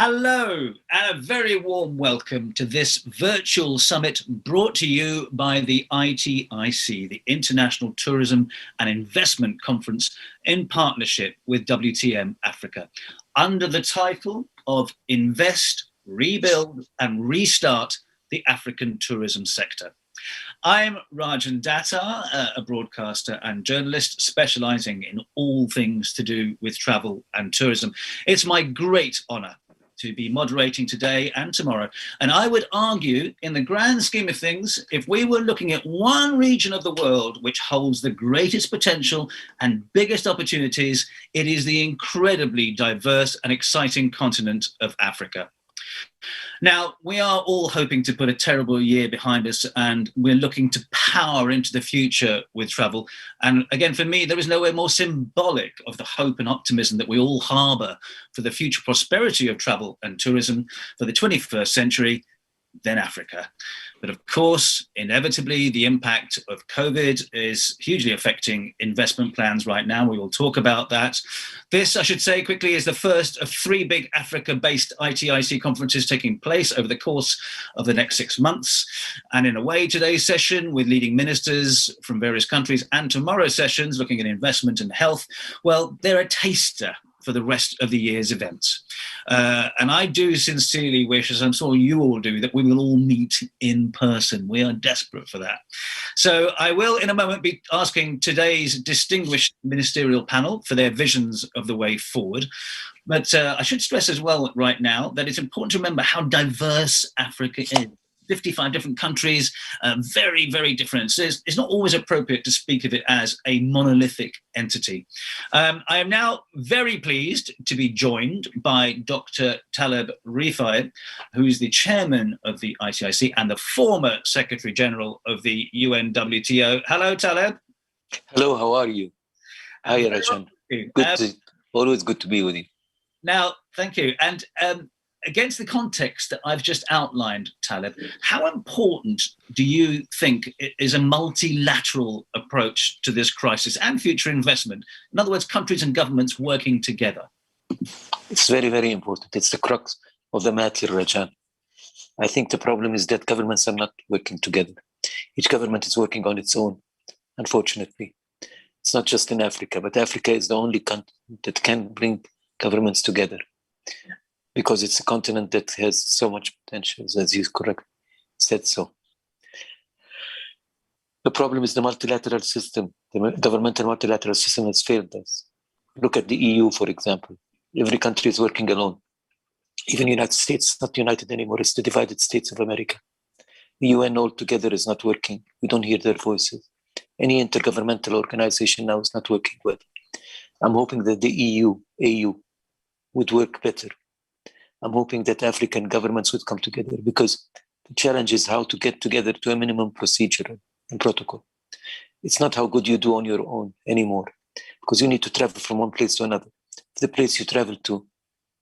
Hello, and a very warm welcome to this virtual summit brought to you by the ITIC, the International Tourism and Investment Conference, in partnership with WTM Africa, under the title of Invest, Rebuild and Restart the African Tourism Sector. I'm Rajan Datta, a broadcaster and journalist specialising in all things to do with travel and tourism. It's my great honour to be moderating today and tomorrow. And I would argue, in the grand scheme of things, if we were looking at one region of the world which holds the greatest potential and biggest opportunities, it is the incredibly diverse and exciting continent of Africa. Now, we are all hoping to put a terrible year behind us, and we're looking to power into the future with travel. And again, for me, there is nowhere more symbolic of the hope and optimism that we all harbour for the future prosperity of travel and tourism for the 21st century than Africa. But of course, inevitably, the impact of COVID is hugely affecting investment plans right now. We will talk about that. This, I should say quickly, is the first of three big Africa-based ITIC conferences taking place over the course of the next 6 months. And in a way, today's session with leading ministers from various countries and tomorrow's sessions looking at investment and health, well, they're a taster for the rest of the year's events. And I do sincerely wish, as I'm sure you all do, that we will all meet in person. We are desperate for that. So I will, in a moment, be asking today's distinguished ministerial panel for their visions of the way forward. But I should stress as well right now that it's important to remember how diverse Africa is. 55 different countries, very, very different. So it's not always appropriate to speak of it as a monolithic entity. I am now very pleased to be joined by Dr. Taleb Rifai, who is the chairman of the ITIC and the former Secretary General of the UNWTO. Hello, Taleb. Hello, how are you? Hi, Rajan. Always good to be with you. Now, thank you. And against the context that I've just outlined, Taleb, how important do you think is a multilateral approach to this crisis and future investment? In other words, countries and governments working together. It's very, very important. It's the crux of the matter, Rajan. I think the problem is that governments are not working together. Each government is working on its own, unfortunately. It's not just in Africa, but Africa is the only continent that can bring governments together. Because it's a continent that has so much potential, as you correctly said so. The problem is the multilateral system. The governmental multilateral system has failed us. Look at the EU, for example. Every country is working alone. Even the United States is not united anymore. It's the divided states of America. The UN altogether is not working. We don't hear their voices. Any intergovernmental organization now is not working well. I'm hoping that the AU, would work better. I'm hoping that African governments would come together, because the challenge is how to get together to a minimum procedure and protocol. It's not how good you do on your own anymore, because you need to travel from one place to another. If the place you travel to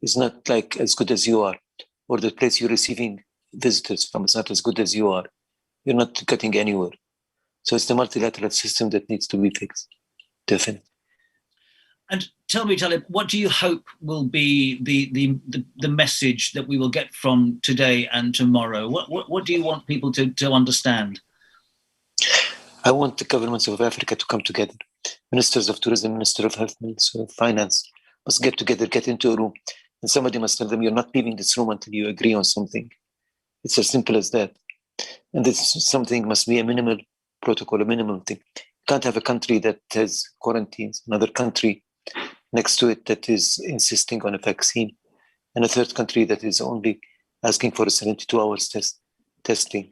is not like as good as you are, or the place you're receiving visitors from is not as good as you are, you're not getting anywhere. So it's the multilateral system that needs to be fixed, definitely. And tell me, Taleb, what do you hope will be the message that we will get from today and tomorrow? What do you want people to understand? I want the governments of Africa to come together. Ministers of tourism, Minister of health, Minister of finance must get together, get into a room, and somebody must tell them, you're not leaving this room until you agree on something. It's as simple as that. And this something must be a minimal protocol, a minimum thing. You can't have a country that has quarantines, another country next to it that is insisting on a vaccine, and a third country that is only asking for a 72 hours testing.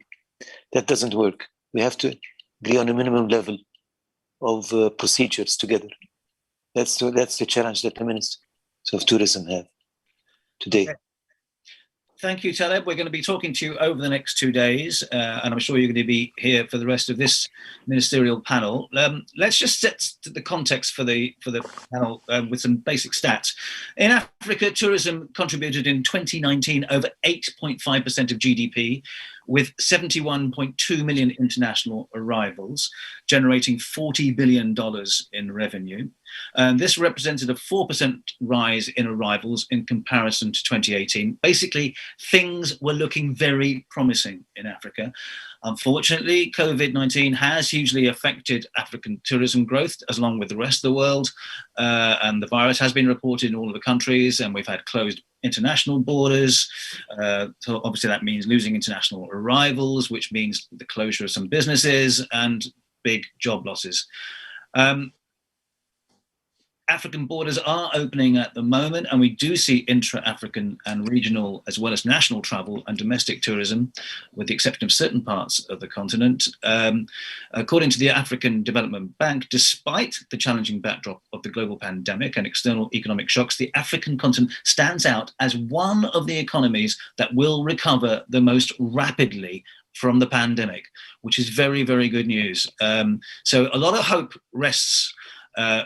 That doesn't work. We have to agree on a minimum level of procedures together. That's the challenge that the Ministers of Tourism have today. Okay. Thank you, Taleb. We're going to be talking to you over the next 2 days, and I'm sure you're going to be here for the rest of this ministerial panel. Let's just set the context for the panel with some basic stats. In Africa, tourism contributed in 2019 over 8.5% of GDP, with 71.2 million international arrivals, generating $40 billion in revenue. This represented a 4% rise in arrivals in comparison to 2018. Basically, things were looking very promising in Africa. Unfortunately, COVID-19 has hugely affected African tourism growth, as along with the rest of the world. And the virus has been reported in all of the countries, and we've had closed international borders. So obviously that means losing international arrivals, which means the closure of some businesses and big job losses. African borders are opening at the moment, and we do see intra-African and regional as well as national travel and domestic tourism, with the exception of certain parts of the continent. According to the African Development Bank, despite the challenging backdrop of the global pandemic and external economic shocks, the African continent stands out as one of the economies that will recover the most rapidly from the pandemic, which is very, very good news. So a lot of hope rests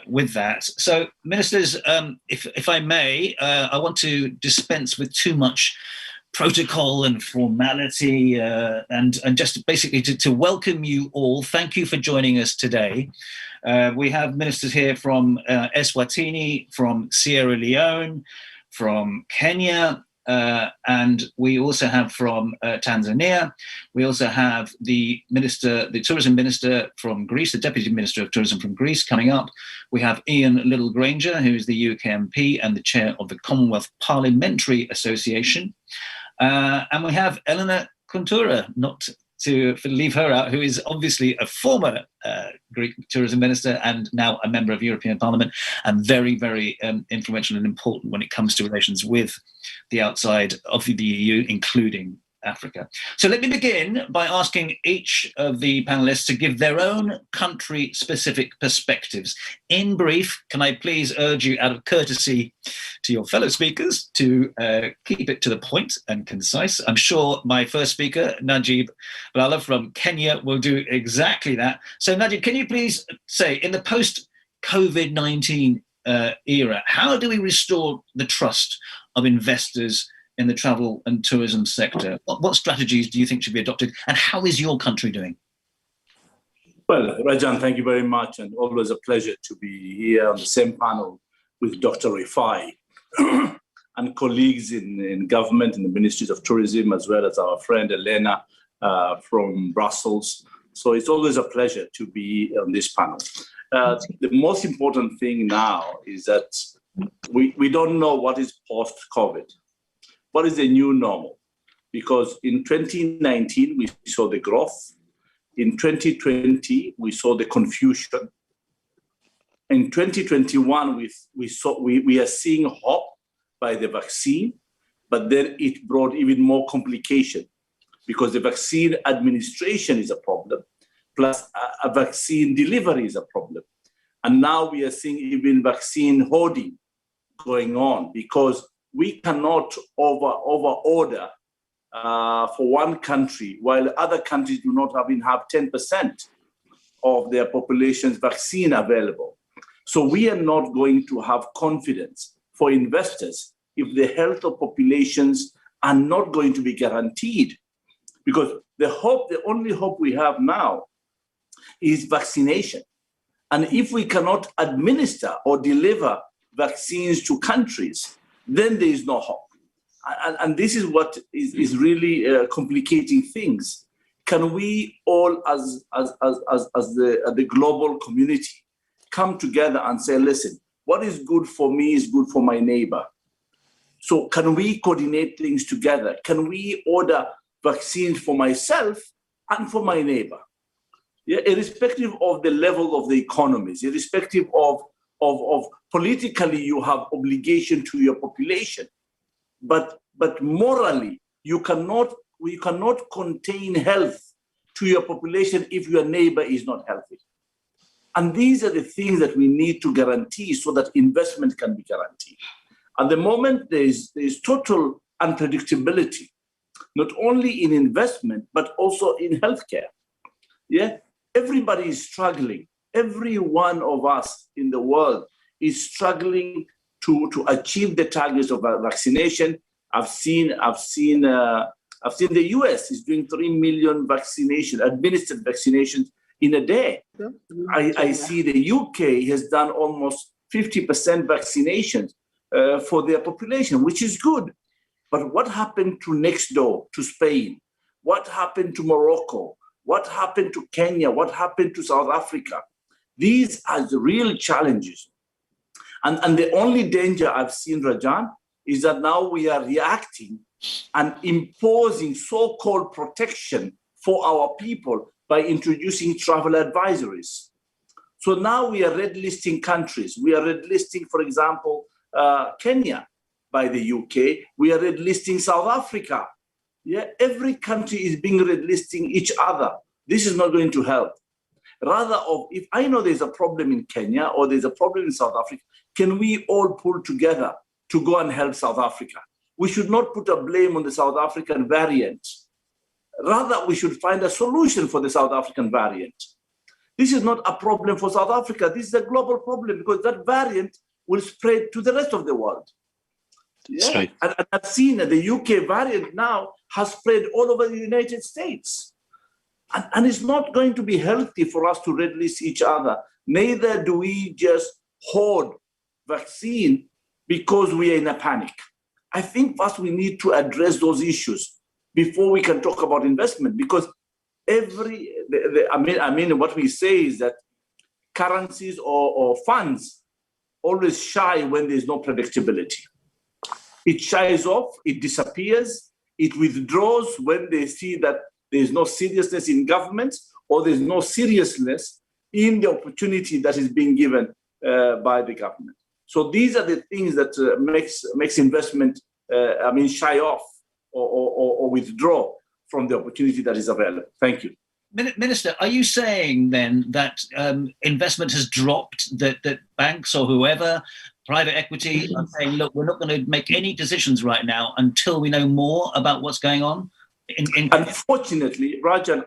with that. So, ministers, if I may, I want to dispense with too much protocol and formality, and just basically to welcome you all. Thank you for joining us today. We have ministers here from Eswatini, from Sierra Leone, from Kenya, and we also have from Tanzania. We also have the tourism minister from Greece, the deputy minister of tourism from Greece coming up. We have Ian Littlegranger, who is the UK MP and the chair of the Commonwealth Parliamentary Association. And we have Elena Kuntura, not to leave her out, who is obviously a former Greek tourism minister and now a member of European Parliament, and very, very influential and important when it comes to relations with the outside of the EU, including Africa. So let me begin by asking each of the panelists to give their own country-specific perspectives. In brief, can I please urge you, out of courtesy to your fellow speakers, to keep it to the point and concise. I'm sure my first speaker, Najib Balala from Kenya, will do exactly that. So Najib, can you please say, in the post-COVID-19 era, how do we restore the trust of investors in the travel and tourism sector? What strategies do you think should be adopted, and how is your country doing? Well, Rajan, thank you very much, and always a pleasure to be here on the same panel with Dr. Rifai and colleagues in government, in the Ministries of Tourism, as well as our friend Elena from Brussels. So it's always a pleasure to be on this panel. The most important thing now is that we don't know what is post-COVID. What is the new normal? Because in 2019, we saw the growth. In 2020, we saw the confusion. In 2021, we are seeing hope by the vaccine, but then it brought even more complication because the vaccine administration is a problem, plus a vaccine delivery is a problem. And now we are seeing even vaccine hoarding going on because we cannot over-order for one country while other countries do not even have 10% of their population's vaccine available. So we are not going to have confidence for investors if the health of populations are not going to be guaranteed. Because the only hope we have now is vaccination. And if we cannot administer or deliver vaccines to countries, then there is no hope. And this is what is really complicating things. Can we all, as the global community, come together and say, listen, what is good for me is good for my neighbor. So can we coordinate things together? Can we order vaccines for myself and for my neighbor? Yeah, irrespective of the level of the economies, irrespective of politically, you have obligation to your population, but morally, we cannot contain health to your population if your neighbor is not healthy. And these are the things that we need to guarantee so that investment can be guaranteed. At the moment, there is total unpredictability, not only in investment, but also in healthcare. Yeah, everybody is struggling. Every one of us in the world is struggling to achieve the targets of vaccination. I've seen the US is doing 3 million administered vaccinations in a day. I see the UK has done almost 50% vaccinations for their population, which is good. But what happened to next door, to Spain? What happened to Morocco? What happened to Kenya? What happened to South Africa? These are the real challenges. And the only danger I've seen, Rajan, is that now we are reacting and imposing so-called protection for our people by introducing travel advisories. So now we are red listing countries. We are red listing, for example, Kenya by the UK. We are red listing South Africa. Yeah, every country is being red listing each other. This is not going to help. Rather, if I know there's a problem in Kenya or there's a problem in South Africa, can we all pull together to go and help South Africa? We should not put a blame on the South African variant. Rather, we should find a solution for the South African variant. This is not a problem for South Africa. This is a global problem because that variant will spread to the rest of the world. Yeah? That's right. And I've seen that the UK variant now has spread all over the United States. And it's not going to be healthy for us to red list each other. Neither do we just hoard vaccine because we are in a panic. I think first we need to address those issues before we can talk about investment, because what we say is that currencies or funds always shy when there's no predictability. It shies off, it disappears, it withdraws when they see that there's no seriousness in government or there's no seriousness in the opportunity that is being given by the government. So these are the things that makes investment shy off or withdraw from the opportunity that is available. Thank you. Minister, are you saying then that investment has dropped, that banks or whoever, private equity, are saying, look, we're not going to make any decisions right now until we know more about what's going on? Unfortunately, Rajan,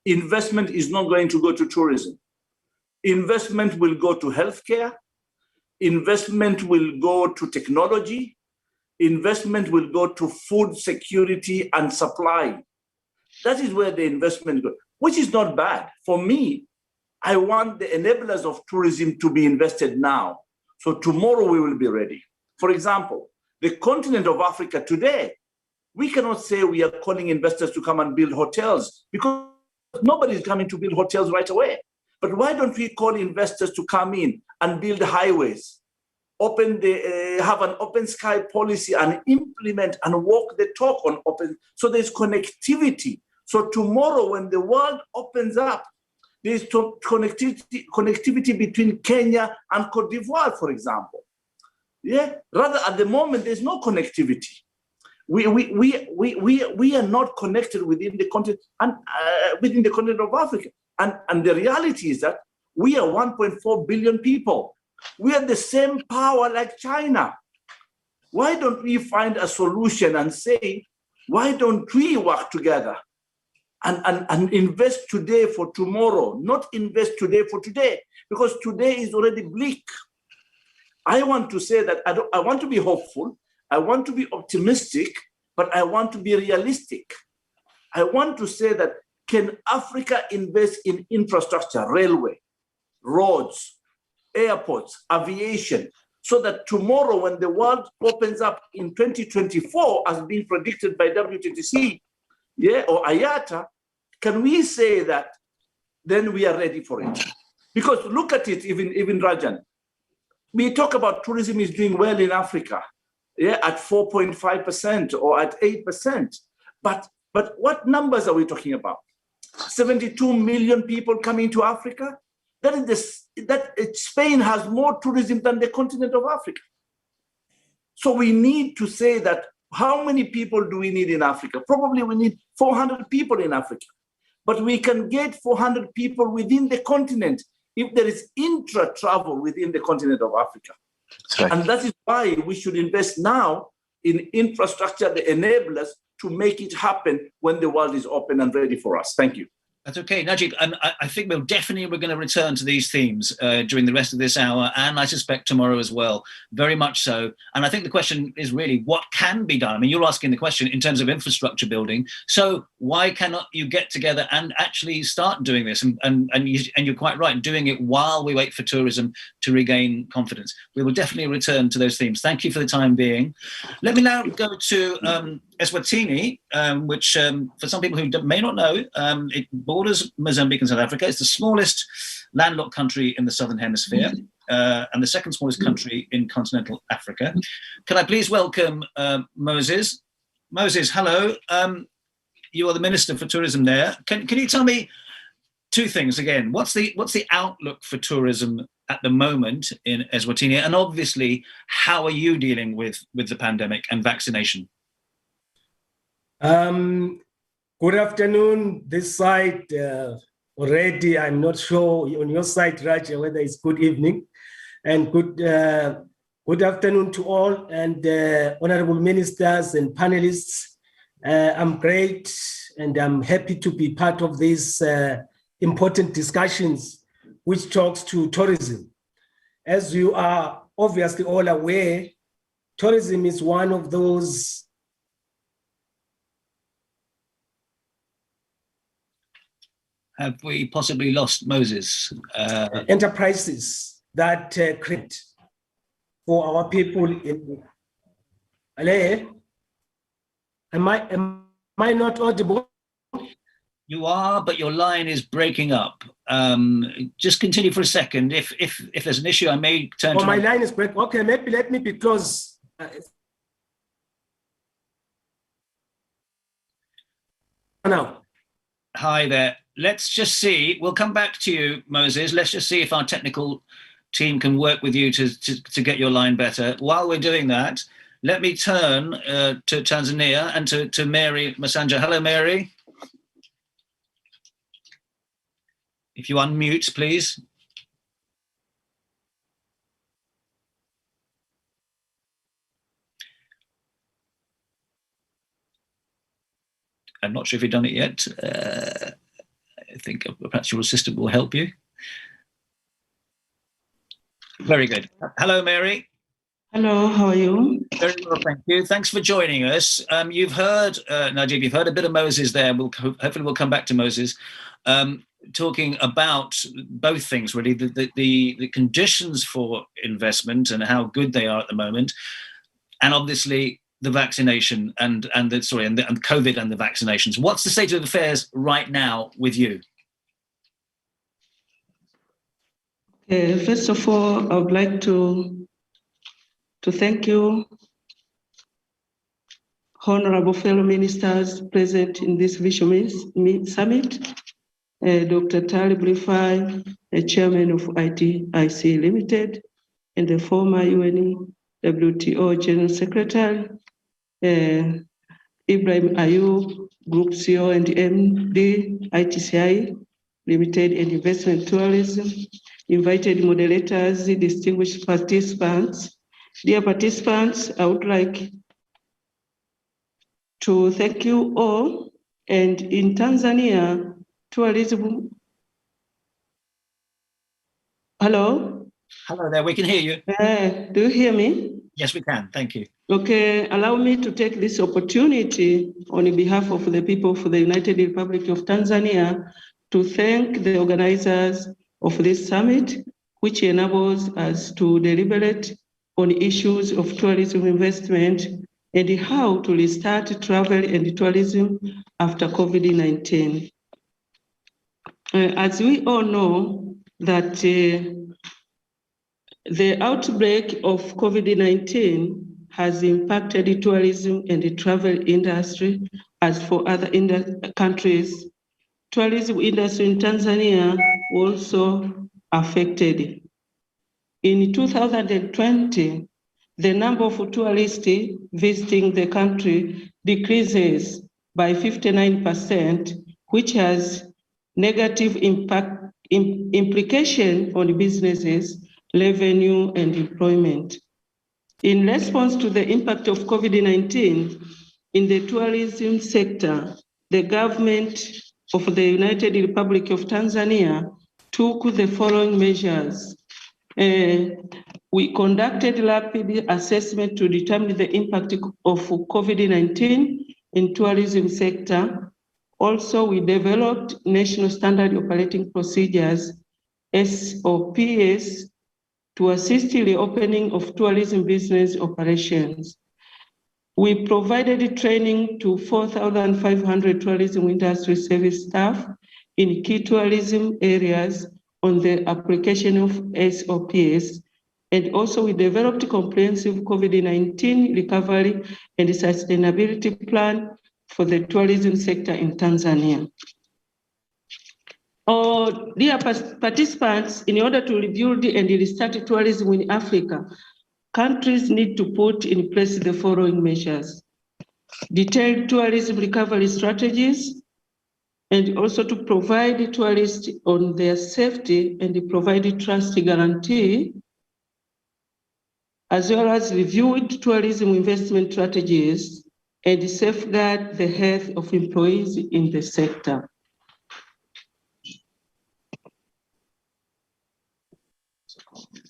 investment is not going to go to tourism. Investment will go to healthcare. Investment will go to technology. Investment will go to food security and supply. That is where the investment goes, which is not bad. For me, I want the enablers of tourism to be invested now. So tomorrow we will be ready. For example, the continent of Africa today, we cannot say we are calling investors to come and build hotels because nobody is coming to build hotels right away. But why don't we call investors to come in and build highways, have an open sky policy and implement and walk the talk on open, so there's connectivity. So tomorrow when the world opens up, there's connectivity between Kenya and Cote d'Ivoire, for example. Yeah, rather at the moment, there's no connectivity. We are not connected within the continent and within the continent of Africa. And the reality is that we are 1.4 billion people. We are the same power like China. Why don't we find a solution and say, why don't we work together and invest today for tomorrow, not invest today for today, because today is already bleak. I want to say that I want to be hopeful. I want to be optimistic, but I want to be realistic. I want to say that, can Africa invest in infrastructure, railway, roads, airports, aviation, so that tomorrow when the world opens up in 2024, as being predicted by WTTC, or IATA, can we say that then we are ready for it? Because look at it, even Rajan. We talk about tourism is doing well in Africa, at 4.5% or at 8%. But what numbers are we talking about? 72 million people coming to Africa? Spain has more tourism than the continent of Africa. So we need to say that, how many people do we need in Africa? Probably we need 400 people in Africa. But we can get 400 people within the continent if there is intra-travel within the continent of Africa. Right. And that is why we should invest now in infrastructure, the enablers, to make it happen when the world is open and ready for us. Thank you. That's okay, Najib. And I think we're going to return to these themes during the rest of this hour, and I suspect tomorrow as well, very much so. And I think the question is really what can be done? I mean, you're asking the question in terms of infrastructure building. So why cannot you get together and actually start doing this? And you're quite right, doing it while we wait for tourism to regain confidence. We will definitely return to those themes. Thank you for the time being. Let me now go to Eswatini, which for some people who may not know, it borders Mozambique and South Africa. It's the smallest landlocked country in the Southern Hemisphere and the second smallest country in continental Africa. Can I please welcome Moses? Moses, hello. You are the Minister for Tourism there. Can you tell me two things again? What's the outlook for tourism at the moment in Eswatini? And obviously, how are you dealing with the pandemic and vaccination? Good afternoon. This side already, I'm not sure on your side, Raja, whether it's good evening. And good afternoon to all and honorable ministers and panelists. I'm great and I'm happy to be part of these important discussions which talks to tourism. As you are obviously all aware, tourism is one of those Have we possibly lost Moses? Enterprises that create for our people in LA. Am I not audible? You are, but your line is breaking up. Just continue for a second. If there's an issue, I may turn to... my line is breaking. Okay, maybe let me be close. Now. Hi there. Let's just see. We'll come back to you, Moses. Let's just see if our technical team can work with you to get your line better. While we're doing that, let me turn to Tanzania and to Mary Masanja. Hello, Mary. If you unmute, please. I'm not sure if you've done it yet. I think perhaps your assistant will help you. Very good. Hello, Mary. Hello, how are you? Very well, thank you. Thanks for joining us. You've heard, Najib, you've heard a bit of Moses there. Hopefully we'll come back to Moses, talking about both things, really, the conditions for investment and how good they are at the moment, and obviously the vaccination and COVID and the vaccinations. What's the state of affairs right now with you? First of all, I would like to thank you, honorable fellow ministers present in this Vision Summit, Dr. Talib Rifai, chairman of ITIC Limited, and the former UN WTO General Secretary, Ibrahim Ayub, Group CEO and MD, ITCI Limited and Investment Tourism, invited moderators, distinguished participants. Dear participants, I would like to thank you all. And in Tanzania, tourism. Hello? Hello there, we can hear you. Do you hear me? Yes, we can, thank you. Okay, allow me to take this opportunity on behalf of the people of the United Republic of Tanzania to thank the organizers of this summit, which enables us to deliberate on issues of tourism investment and how to restart travel and tourism after COVID-19. As we all know that the outbreak of COVID-19 has impacted the tourism and the travel industry as for other countries. Tourism industry in Tanzania also affected. In 2020, the number of tourists visiting the country decreases by 59%, which has negative implication on businesses, revenue, and employment. In response to the impact of COVID-19 in the tourism sector, the government of the United Republic of Tanzania took the following measures. We conducted rapid assessment to determine the impact of COVID-19 in tourism sector. Also, we developed national standard operating procedures, SOPs, to assist in the opening of tourism business operations. We provided training to 4,500 tourism industry service staff in key tourism areas on the application of SOPs. And also we developed a comprehensive COVID-19 recovery and sustainability plan for the tourism sector in Tanzania. Dear participants, in order to rebuild and restart tourism in Africa, countries need to put in place the following measures: detailed tourism recovery strategies, and also to provide tourists on their safety and provide trust guarantee, as well as reviewed tourism investment strategies and safeguard the health of employees in the sector.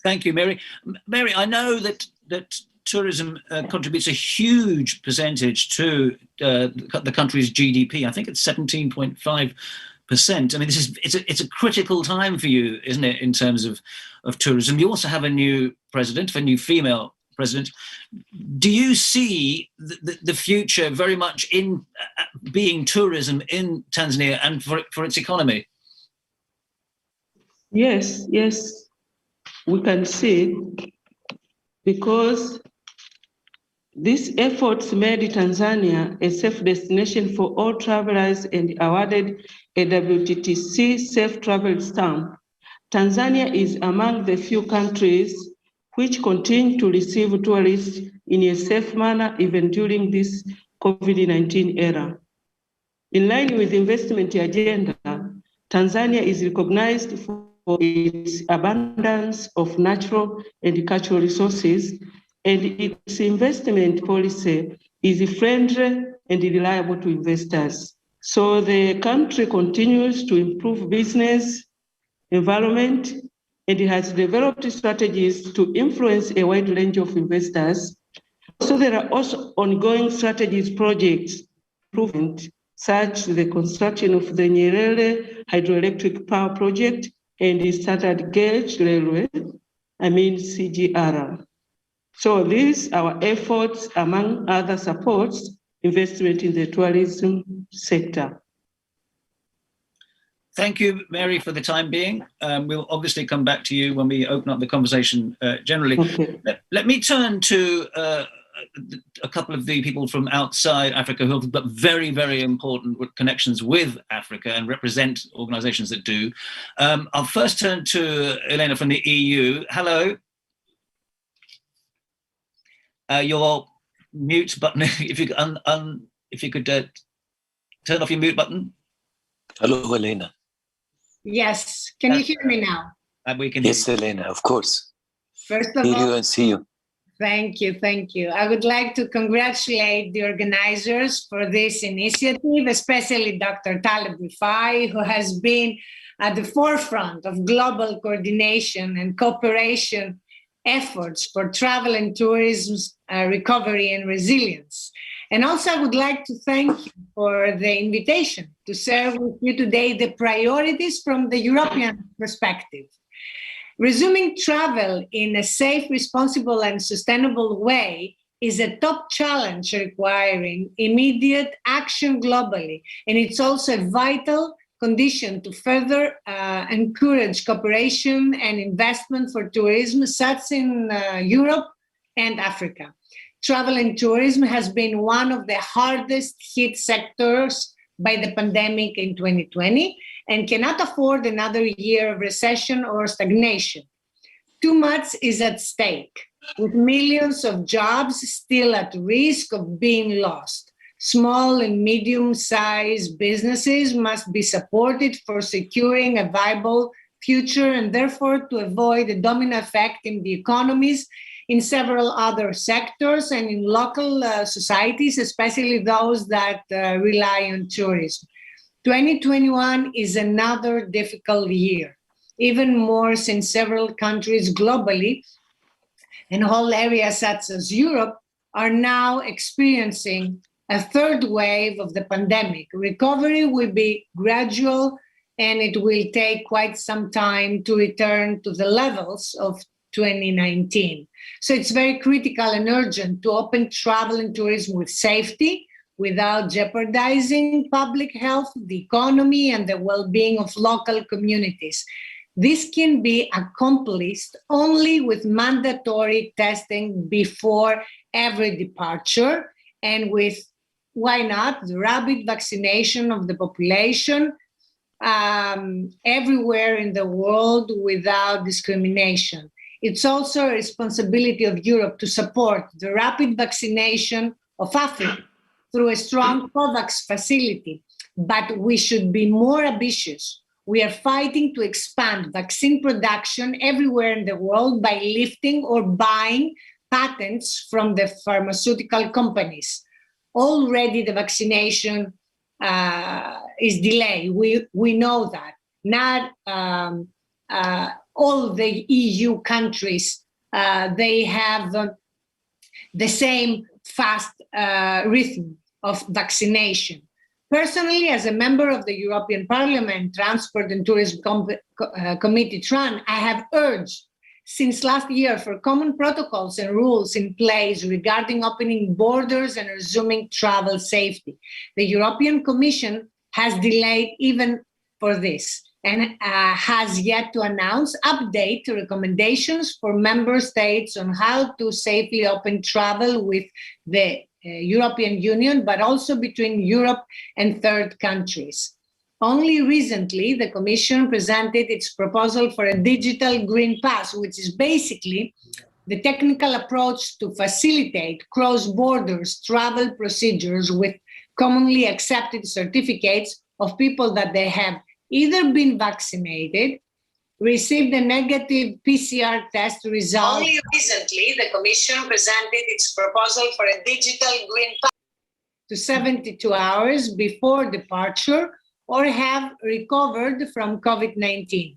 Thank you, Mary. Mary, I know that tourism contributes a huge percentage to the country's GDP. I think it's 17.5%. I mean, it's a critical time for you, isn't it, in terms of tourism? You also have a new president, a new female president. Do you see the future very much in being tourism in Tanzania and for its economy? Yes, we can see, because these efforts made Tanzania a safe destination for all travelers and awarded a WTTC Safe Travel Stamp. Tanzania is among the few countries which continue to receive tourists in a safe manner even during this COVID-19 era. In line with the investment agenda, Tanzania is recognized for its abundance of natural and cultural resources, and its investment policy is friendly and reliable to investors. So the country continues to improve business environment, and it has developed strategies to influence a wide range of investors. So there are also ongoing strategies projects improvement, such as the construction of the Nyerere hydroelectric power project and the standard gauge railway, CGR. So these are our efforts, among other supports, investment in the tourism sector. Thank you, Mary, for the time being. We'll obviously come back to you when we open up the conversation generally. Okay. Let me turn to a couple of the people from outside Africa who have got very, very important connections with Africa and represent organizations that do. I'll first turn to Elena from the EU. Hello. Your mute button, if you could turn off your mute button. Hello, Elena. Yes, can you hear me now? We can Yes, hear you. Elena, of course. First of Hear all, you and see you. thank you. I would like to congratulate the organizers for this initiative, especially Dr. Taleb Rifai, who has been at the forefront of global coordination and cooperation efforts for travel and tourism recovery and resilience. And also I would like to thank you for the invitation to share with you today the priorities from the European perspective. Resuming travel in a safe, responsible, and sustainable way is a top challenge requiring immediate action globally. And it's also a vital condition to further encourage cooperation and investment for tourism, such in Europe and Africa. Travel and tourism has been one of the hardest hit sectors by the pandemic in 2020 and cannot afford another year of recession or stagnation. Too much is at stake, with millions of jobs still at risk of being lost. Small and medium-sized businesses must be supported for securing a viable future and therefore to avoid a domino effect in the economies in several other sectors and in local societies, especially those that rely on tourism. 2021 is another difficult year, even more since several countries globally and whole areas such as Europe are now experiencing a third wave of the pandemic. Recovery will be gradual and it will take quite some time to return to the levels of 2019. So it's very critical and urgent to open travel and tourism with safety, without jeopardizing public health, the economy, and the well-being of local communities. This can be accomplished only with mandatory testing before every departure and with, why not, the rapid vaccination of the population everywhere in the world without discrimination. It's also a responsibility of Europe to support the rapid vaccination of Africa through a strong COVAX facility, but we should be more ambitious. We are fighting to expand vaccine production everywhere in the world by lifting or buying patents from the pharmaceutical companies. Already the vaccination is delayed. We know that. Not all the EU countries, they have the same fast rhythm of vaccination. Personally, as a member of the European Parliament Transport and Tourism Committee, TRAN, I have urged since last year for common protocols and rules in place regarding opening borders and resuming travel safety. The European Commission has delayed even for this and has yet to announce update to recommendations for member states on how to safely open travel with the European Union, but also between Europe and third countries. Only recently, the Commission presented its proposal for a digital green pass, which is basically the technical approach to facilitate cross-border travel procedures with commonly accepted certificates of people that they have either been vaccinated, received a negative PCR test result. Only recently, the Commission presented its proposal for a digital green pass to 72 hours before departure or have recovered from COVID-19.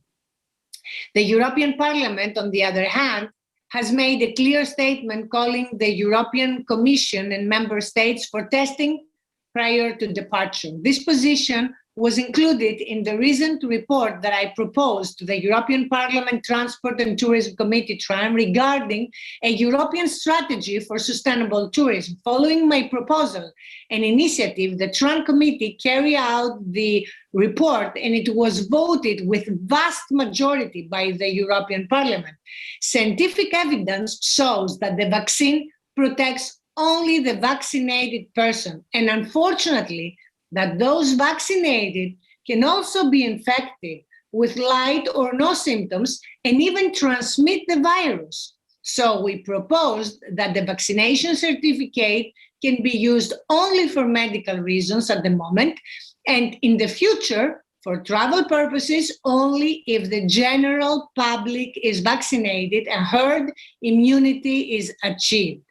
The European Parliament, on the other hand, has made a clear statement calling the European Commission and member states for testing prior to departure. This position was included in the recent report that I proposed to the European Parliament Transport and Tourism Committee, TRAN, regarding a European strategy for sustainable tourism. Following my proposal and initiative, the TRAN Committee carried out the report and it was voted with vast majority by the European Parliament. Scientific evidence shows that the vaccine protects only the vaccinated person, and unfortunately, that those vaccinated can also be infected with light or no symptoms and even transmit the virus. So we proposed that the vaccination certificate can be used only for medical reasons at the moment, and in the future, for travel purposes, only if the general public is vaccinated and herd immunity is achieved.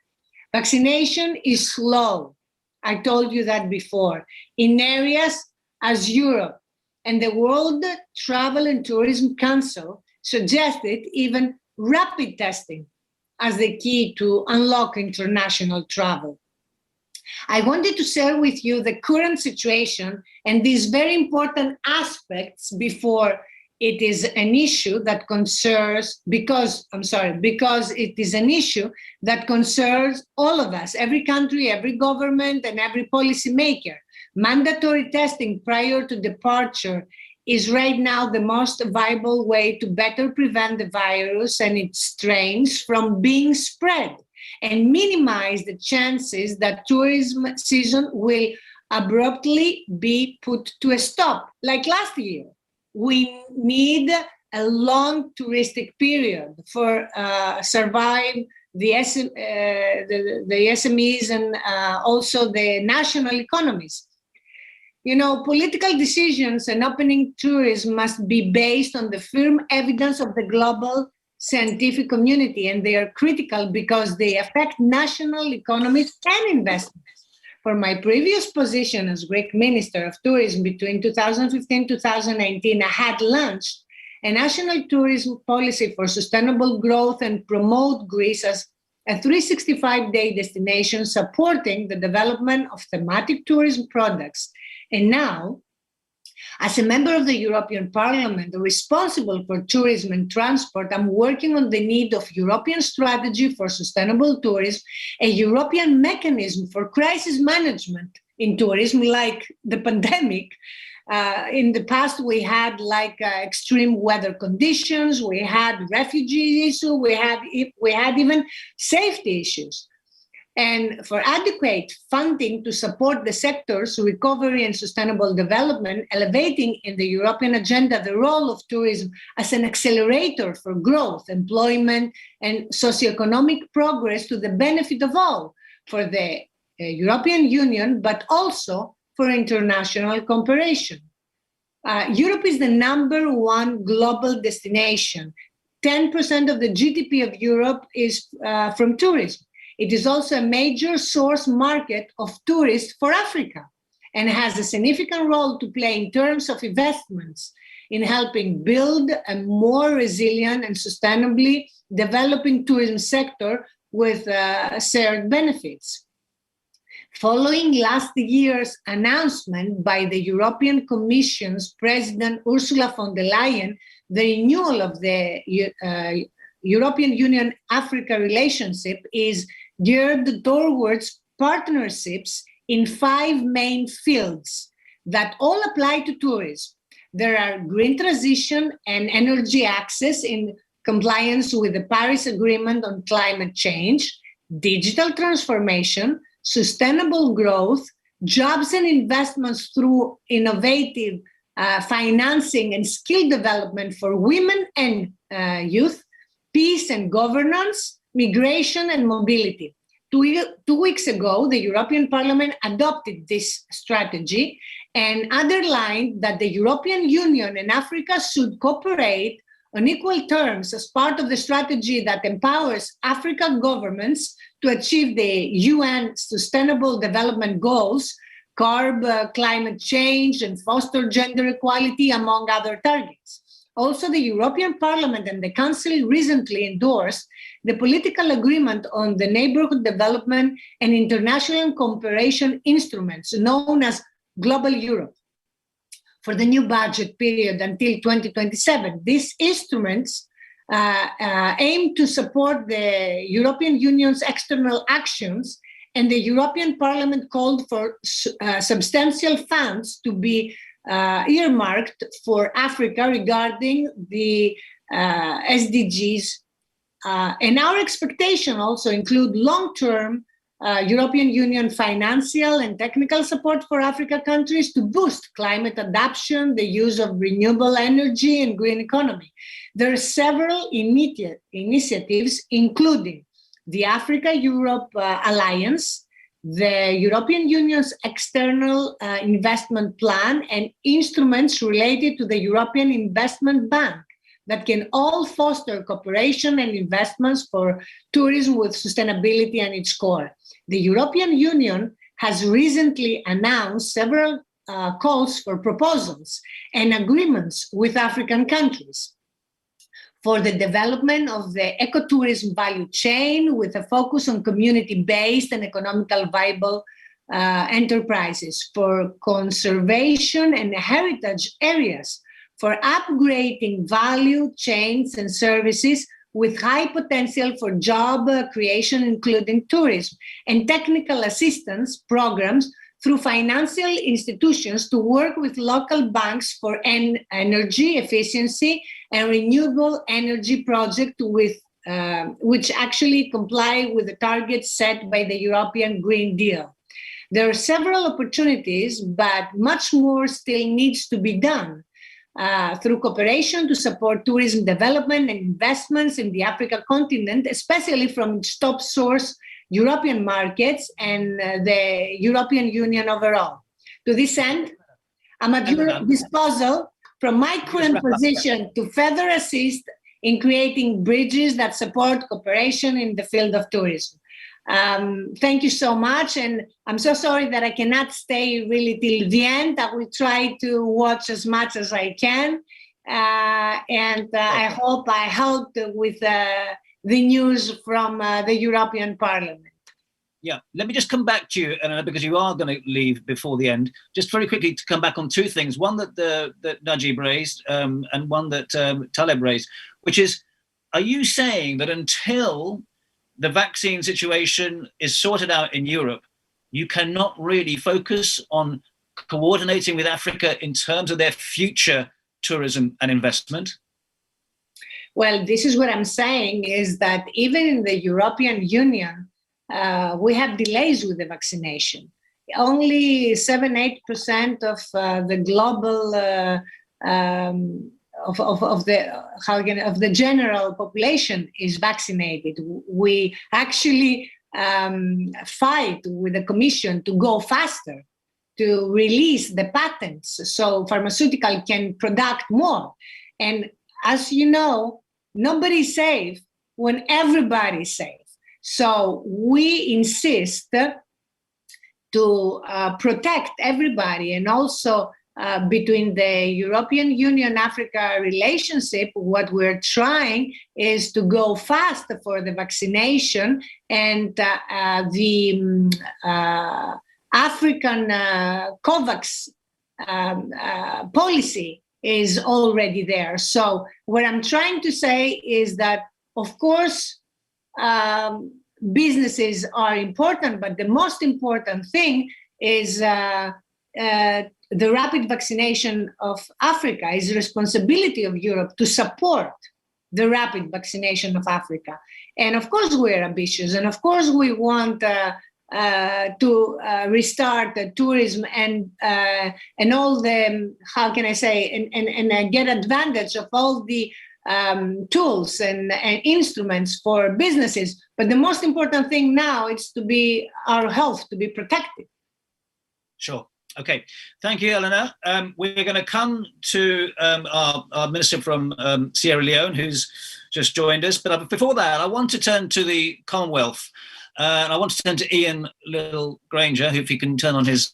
Vaccination is slow. I told you that before. In areas as Europe and the World Travel and Tourism Council suggested even rapid testing as the key to unlock international travel. I wanted to share with you the current situation and these very important aspects before it is an issue that concerns, because it is an issue that concerns all of us, every country, every government, and every policymaker. Mandatory testing prior to departure is right now the most viable way to better prevent the virus and its strains from being spread and minimize the chances that tourism season will abruptly be put to a stop, like last year. We need a long touristic period for survive the SMEs and also the national economies. You know, political decisions and opening tourism must be based on the firm evidence of the global scientific community, and they are critical because they affect national economies and investments. for my previous position as Greek Minister of Tourism between 2015-2019, I had launched a national tourism policy for sustainable growth and promote Greece as a 365-day destination supporting the development of thematic tourism products. And now, as a member of the European Parliament responsible for tourism and transport, I'm working on the need of European strategy for sustainable tourism, a European mechanism for crisis management in tourism, like the pandemic. In the past, we had extreme weather conditions, we had refugee issues, we had even safety issues. And for adequate funding to support the sector's recovery and sustainable development, elevating in the European agenda the role of tourism as an accelerator for growth, employment, and socioeconomic progress to the benefit of all, for the European Union, but also for international cooperation. Europe is the #1 global destination. 10% of the GDP of Europe is from tourism. It is also a major source market of tourists for Africa and has a significant role to play in terms of investments in helping build a more resilient and sustainably developing tourism sector with shared benefits. Following last year's announcement by the European Commission's President Ursula von der Leyen, the renewal of the European Union-Africa relationship is geared towards partnerships in 5 main fields that all apply to tourism. There are green transition and energy access in compliance with the Paris Agreement on climate change, digital transformation, sustainable growth, jobs and investments through innovative financing and skill development for women and youth, peace and governance, migration and mobility. 2 weeks ago, the European Parliament adopted this strategy and underlined that the European Union and Africa should cooperate on equal terms as part of the strategy that empowers African governments to achieve the UN Sustainable Development Goals, curb climate change, and foster gender equality, among other targets. Also, the European Parliament and the Council recently endorsed the political agreement on the neighborhood development and international cooperation instruments known as Global Europe for the new budget period until 2027. These instruments aim to support the European Union's external actions, and the European Parliament called for substantial funds to be earmarked for Africa regarding the SDGs. And our expectation also include long-term European Union financial and technical support for Africa countries to boost climate adaptation, the use of renewable energy, and green economy. There are several immediate initiatives, including the Africa-Europe Alliance, the European Union's external investment plan, and instruments related to the European Investment Bank that can all foster cooperation and investments for tourism with sustainability at its core. The European Union has recently announced several calls for proposals and agreements with African countries for the development of the ecotourism value chain with a focus on community-based and economically viable enterprises, for conservation and heritage areas, for upgrading value chains and services with high potential for job creation, including tourism, and technical assistance programs through financial institutions to work with local banks for energy efficiency and renewable energy projects which actually comply with the targets set by the European Green Deal. There are several opportunities, but much more still needs to be done through cooperation to support tourism development and investments in the African continent, especially from its top source European markets and the European Union overall. To this end, I'm at your disposal from my current position to further assist in creating bridges that support cooperation in the field of tourism. Thank you so much. And I'm so sorry that I cannot stay really till the end. I will try to watch as much as I can. I hope I helped with the news from the European Parliament. Yeah, let me just come back to you, because you are going to leave before the end. Just very quickly to come back on two things. One that Najib raised, and one that Taleb raised, which is, are you saying that until the vaccine situation is sorted out in Europe, you cannot really focus on coordinating with Africa in terms of their future tourism and investment? Well, this is what I'm saying, is that even in the European Union, we have delays with the vaccination. Only 7-8% of the global of the general population is vaccinated. We actually fight with the Commission to go faster, to release the patents so pharmaceutical can produce more. And as you know, nobody's safe when everybody's safe. So we insist to protect everybody, and also between the European Union-Africa relationship, what we're trying is to go fast for the vaccination, and the African COVAX policy is already there. So what I'm trying to say is that, of course, businesses are important, but the most important thing is the rapid vaccination of Africa. Is the responsibility of Europe to support the rapid vaccination of Africa. And of course, we're ambitious, and of course, we want to restart the tourism and all the, how can I say, and get advantage of all the tools and instruments for businesses. But the most important thing now is to be our health to be protected. Sure. Okay. Thank you, Elena. We're going to come to our minister from Sierra Leone, who's just joined us. But before that, I want to turn to the Commonwealth. And I want to turn to Ian Little-Granger, if he can turn on his.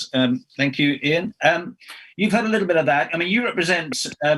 Thank you, Ian. You've had a little bit of that. I mean, you represent you're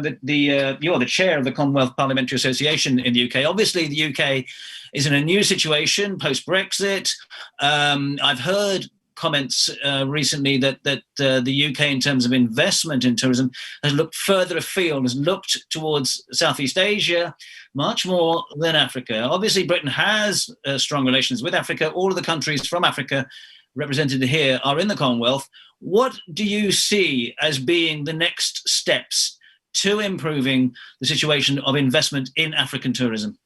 the chair of the Commonwealth Parliamentary Association in the UK. Obviously, the UK is in a new situation post-Brexit. I've heard comments recently that the UK, in terms of investment in tourism, has looked further afield, has looked towards Southeast Asia much more than Africa. Obviously, Britain has strong relations with Africa. All of the countries from Africa represented here are in the Commonwealth. What do you see as being the next steps to improving the situation of investment in African tourism?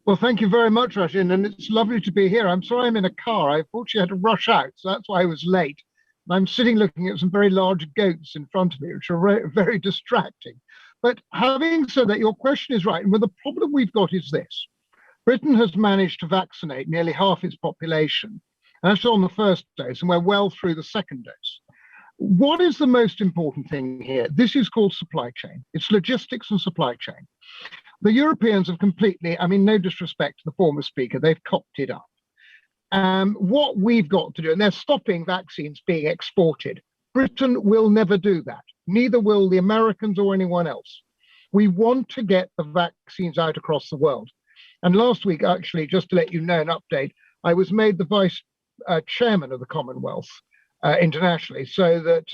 Well, thank you very much, Rajin, and it's lovely to be here. I'm sorry I'm in a car. I unfortunately had to rush out, so that's why I was late. I'm sitting looking at some very large goats in front of me, which are very distracting. But having said that, your question is right. And the problem we've got is this. Britain has managed to vaccinate nearly half its population. And that's on the first dose, and we're well through the second dose. What is the most important thing here? This is called supply chain. It's logistics and supply chain. The Europeans have completely, I mean, no disrespect to the former speaker, they've copped it up. What we've got to do, and they're stopping vaccines being exported. Britain will never do that. Neither will the Americans or anyone else. We want to get the vaccines out across the world. And last week, actually, just to let you know an update, I was made the vice chairman of the Commonwealth internationally, so that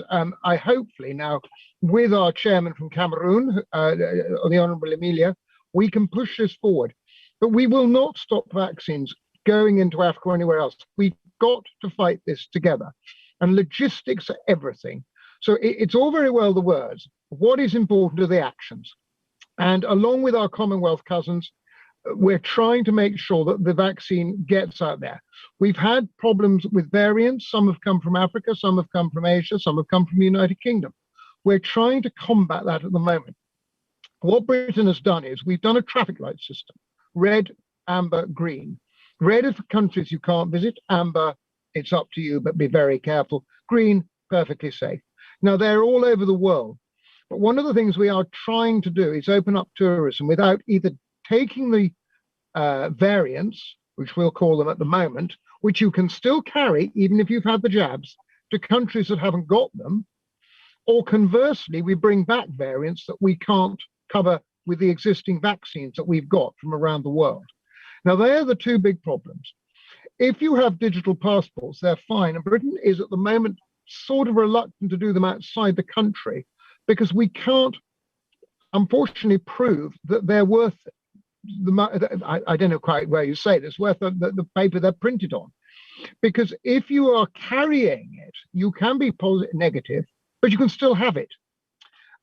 I hopefully now, with our chairman from Cameroon, the Honourable Emilia, we can push this forward. But we will not stop vaccines going into Africa or anywhere else. We've got to fight this together. And logistics are everything. So it's all very well the words. What is important are the actions. And along with our Commonwealth cousins, we're trying to make sure that the vaccine gets out there. We've had problems with variants. Some have come from Africa, some have come from Asia, some have come from the United Kingdom. We're trying to combat that at the moment. What Britain has done is we've done a traffic light system: red, amber, green. Red is for countries you can't visit. Amber, it's up to you, but be very careful. Green, perfectly safe. Now, they're all over the world. But one of the things we are trying to do is open up tourism without either taking the variants, which we'll call them at the moment, which you can still carry even if you've had the jabs, to countries that haven't got them. Or conversely, we bring back variants that we can't cover with the existing vaccines that we've got from around the world. Now, they're the two big problems. If you have digital passports, they're fine. And Britain is at the moment sort of reluctant to do them outside the country because we can't, unfortunately, prove that they're worth I don't know quite where you say this, worth the paper they're printed on. Because if you are carrying it, you can be positive, negative, but you can still have it.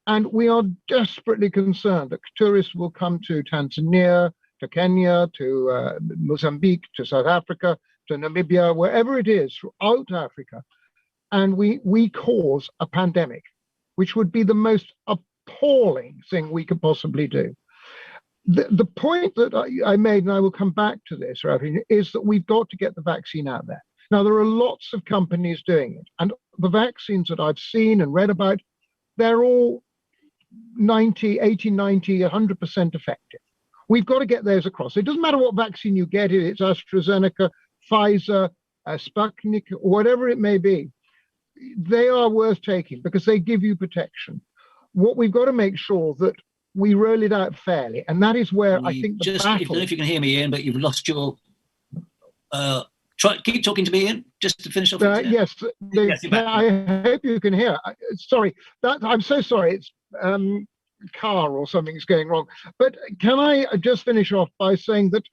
And we are desperately concerned that tourists will come to Tanzania, to Kenya, to Mozambique, to South Africa, to Namibia, wherever it is, throughout Africa. And we cause a pandemic, which would be the most appalling thing we could possibly do. The point that I made, and I will come back to this, Rafi, is that we've got to get the vaccine out there. Now, there are lots of companies doing it. And the vaccines that I've seen and read about, they're all 80, 90, 100% effective. We've got to get those across. It doesn't matter what vaccine you get, it's AstraZeneca, Pfizer, Sputnik, whatever it may be. They are worth taking because they give you protection. What we've got to make sure that we roll it out fairly, and that is where I think the battle... I don't know if you can hear me, Ian, but you've lost your... keep talking to me, Ian, just to finish off. Yes, I hope you can hear. Sorry, I'm so sorry. It's car or something's going wrong. But can I just finish off by saying that,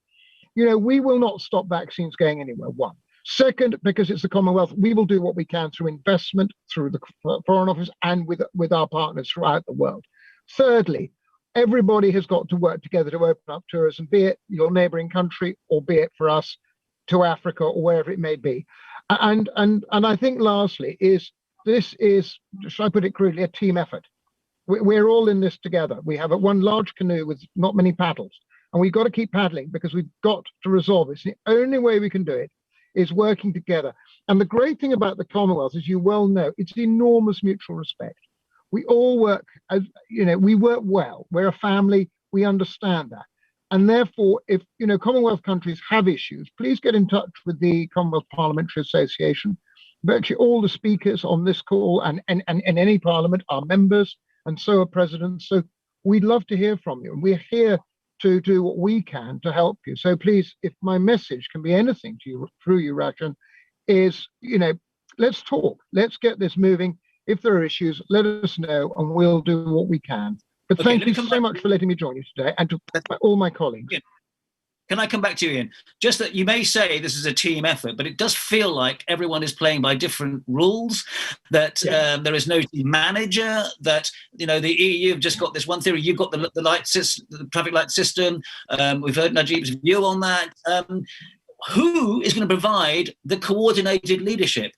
we will not stop vaccines going anywhere, one. Second, because it's the Commonwealth, we will do what we can through investment, through the Foreign Office, and with our partners throughout the world. Thirdly, everybody has got to work together to open up tourism, be it your neighboring country or be it for us to Africa or wherever it may be. And I think lastly this is, should I put it crudely, a team effort. We're all in this together. We have one large canoe with not many paddles, and we've got to keep paddling because we've got to resolve this. The only way we can do it is working together. And the great thing about the Commonwealth, as you well know, it's enormous mutual respect. We all work, we work well. We're a family. We understand that. And therefore, if, Commonwealth countries have issues, please get in touch with the Commonwealth Parliamentary Association. Virtually all the speakers on this call and any parliament are members, and so are presidents. So we'd love to hear from you. And we're here to do what we can to help you. So please, if my message can be anything to you through you, Rajan, is, let's talk. Let's get this moving. If there are issues, let us know and we'll do what we can. But thank you so much for letting me join you today and to all my colleagues. Yeah. Can I come back to you, Ian? Just that you may say this is a team effort, but it does feel like everyone is playing by different rules, that there is no team manager, that, the EU have just got this one theory. You've got the light system, the traffic light system. We've heard Najib's view on that. Who is going to provide the coordinated leadership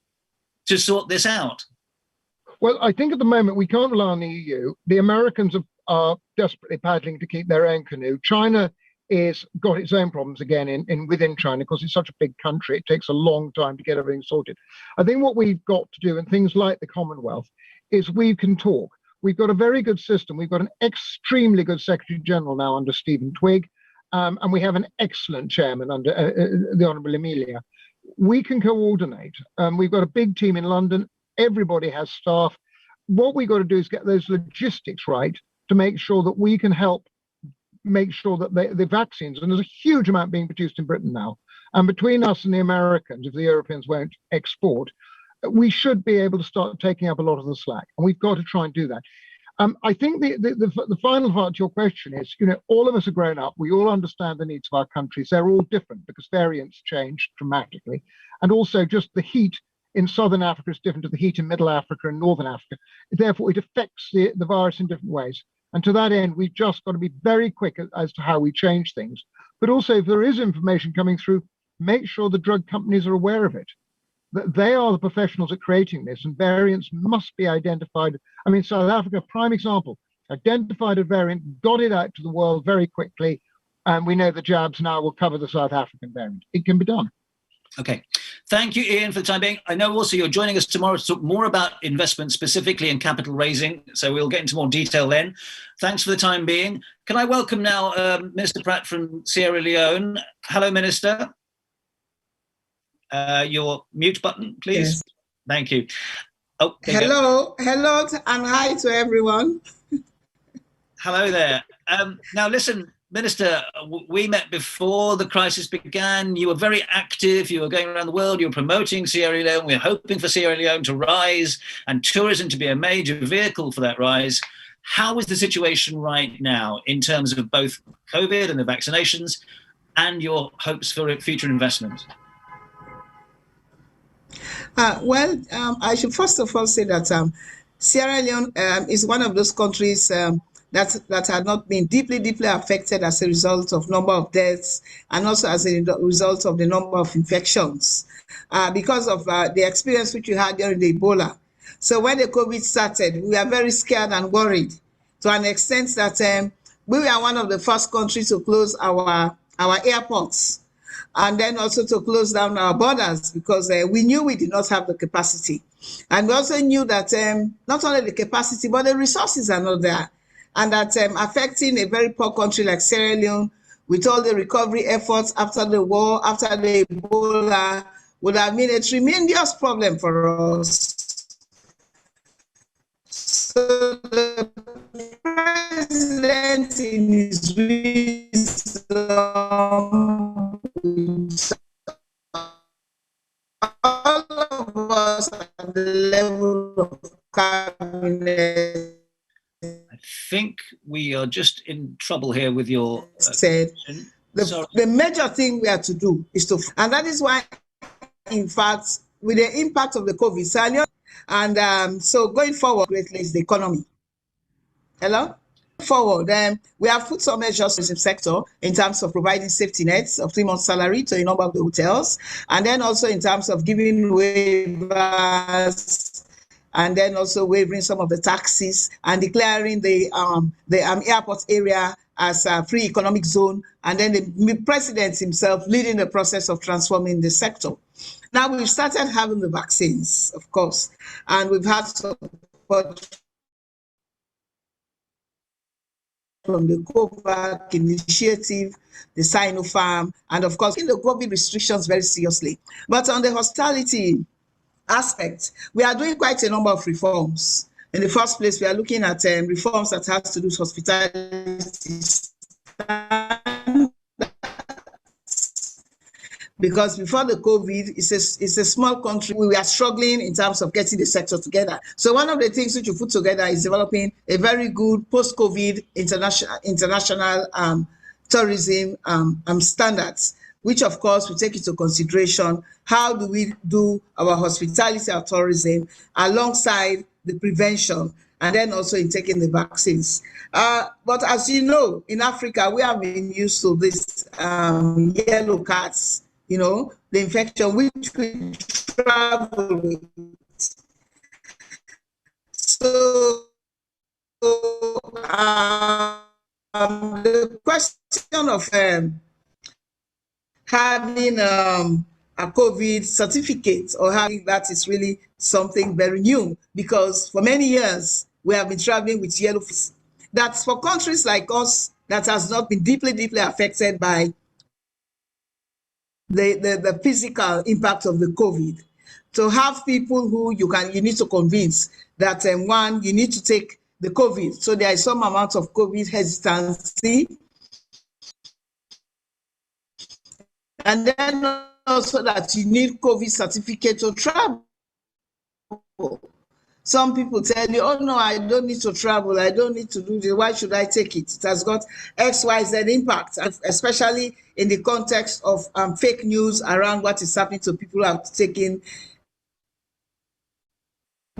to sort this out? Well, I think at the moment we can't rely on the EU. The Americans are desperately paddling to keep their own canoe. China is got its own problems again within China because it's such a big country. It takes a long time to get everything sorted. I think what we've got to do, and things like the Commonwealth, is we can talk. We've got a very good system. We've got an extremely good Secretary General now under Stephen Twigg, and we have an excellent chairman under the Honourable Emilia. We can coordinate. We've got a big team in London. Everybody has staff. What we've got to do is get those logistics right to make sure that we can help make sure that the vaccines, and there's a huge amount being produced in Britain now, and between us and the Americans, if the Europeans won't export, we should be able to start taking up a lot of the slack, and we've got to try and do that. I think the final part to your question is, all of us are grown up. We all understand the needs of our countries. They're all different because variants change dramatically, and also just the heat in Southern Africa is different to the heat in Middle Africa and Northern Africa. Therefore, it affects the virus in different ways. And to that end, we've just got to be very quick as to how we change things. But also, if there is information coming through, make sure the drug companies are aware of it. That they are the professionals at creating this, and variants must be identified. I mean, South Africa, prime example, identified a variant, got it out to the world very quickly, and we know the jabs now will cover the South African variant. It can be done. Okay. Thank you, Ian, for the time being. I know also you're joining us tomorrow to talk more about investment specifically in capital raising, so we'll get into more detail then. Thanks for the time being. Can I welcome now Minister Pratt from Sierra Leone. Hello, Minister. your mute button, please? Yes. Thank you. Oh, hello, and hi to everyone. Hello there. Now, listen, Minister, we met before the crisis began. You were very active. You were going around the world. You were promoting Sierra Leone. We're hoping for Sierra Leone to rise and tourism to be a major vehicle for that rise. How is the situation right now in terms of both COVID and the vaccinations and your hopes for future investment? I should first of all say that Sierra Leone is one of those countries that had not been deeply affected as a result of number of deaths and also as a result of the number of infections because of the experience which we had during the Ebola. So when the COVID started, we were very scared and worried to an extent that we were one of the first countries to close our airports and then also to close down our borders because we knew we did not have the capacity. And we also knew that not only the capacity, but the resources are not there. And that affecting a very poor country like Sierra Leone, with all the recovery efforts after the war, after the Ebola, would have been a tremendous problem for us. So the president in his wisdom, all of us at the level of cabinet, I think we are just in trouble here with your said the major thing we have to do is to, and that is why, in fact, with the impact of the COVID, and so going forward greatly is the economy. Hello? Forward, we have put some measures in the sector in terms of providing safety nets of 3 months' salary to a number of the hotels, and then also in terms of giving waivers, and then also waiving some of the taxes and declaring the airport area as a free economic zone, and then the president himself leading the process of transforming the sector. Now we've started having the vaccines, of course, and we've had support from the COVAX initiative, the Sinopharm, and of course, in the COVID restrictions very seriously. But on the hospitality aspect, we are doing quite a number of reforms. In the first place, we are looking at reforms that has to do with hospitality because before the COVID, it's a small country. We were struggling in terms of getting the sector together. So one of the things which we put together is developing a very good post-COVID international tourism standards, which of course we take into consideration how do we do our hospitality or tourism alongside the prevention and then also in taking the vaccines. But as you know, in Africa, we have been used to this yellow cards, you know, the infection which we travel with. So the question of having a COVID certificate or having that is really something very new because for many years we have been traveling with yellow fever. That's for countries like us that has not been deeply affected by the physical impact of the COVID. To have people who you need to convince that one, you need to take the COVID. So there is some amount of COVID hesitancy. And then also that you need COVID certificate to travel. Some people tell you, oh no, I don't need to travel. I don't need to do this. Why should I take it? It has got XYZ impact, especially in the context of fake news around what is happening to people who have taken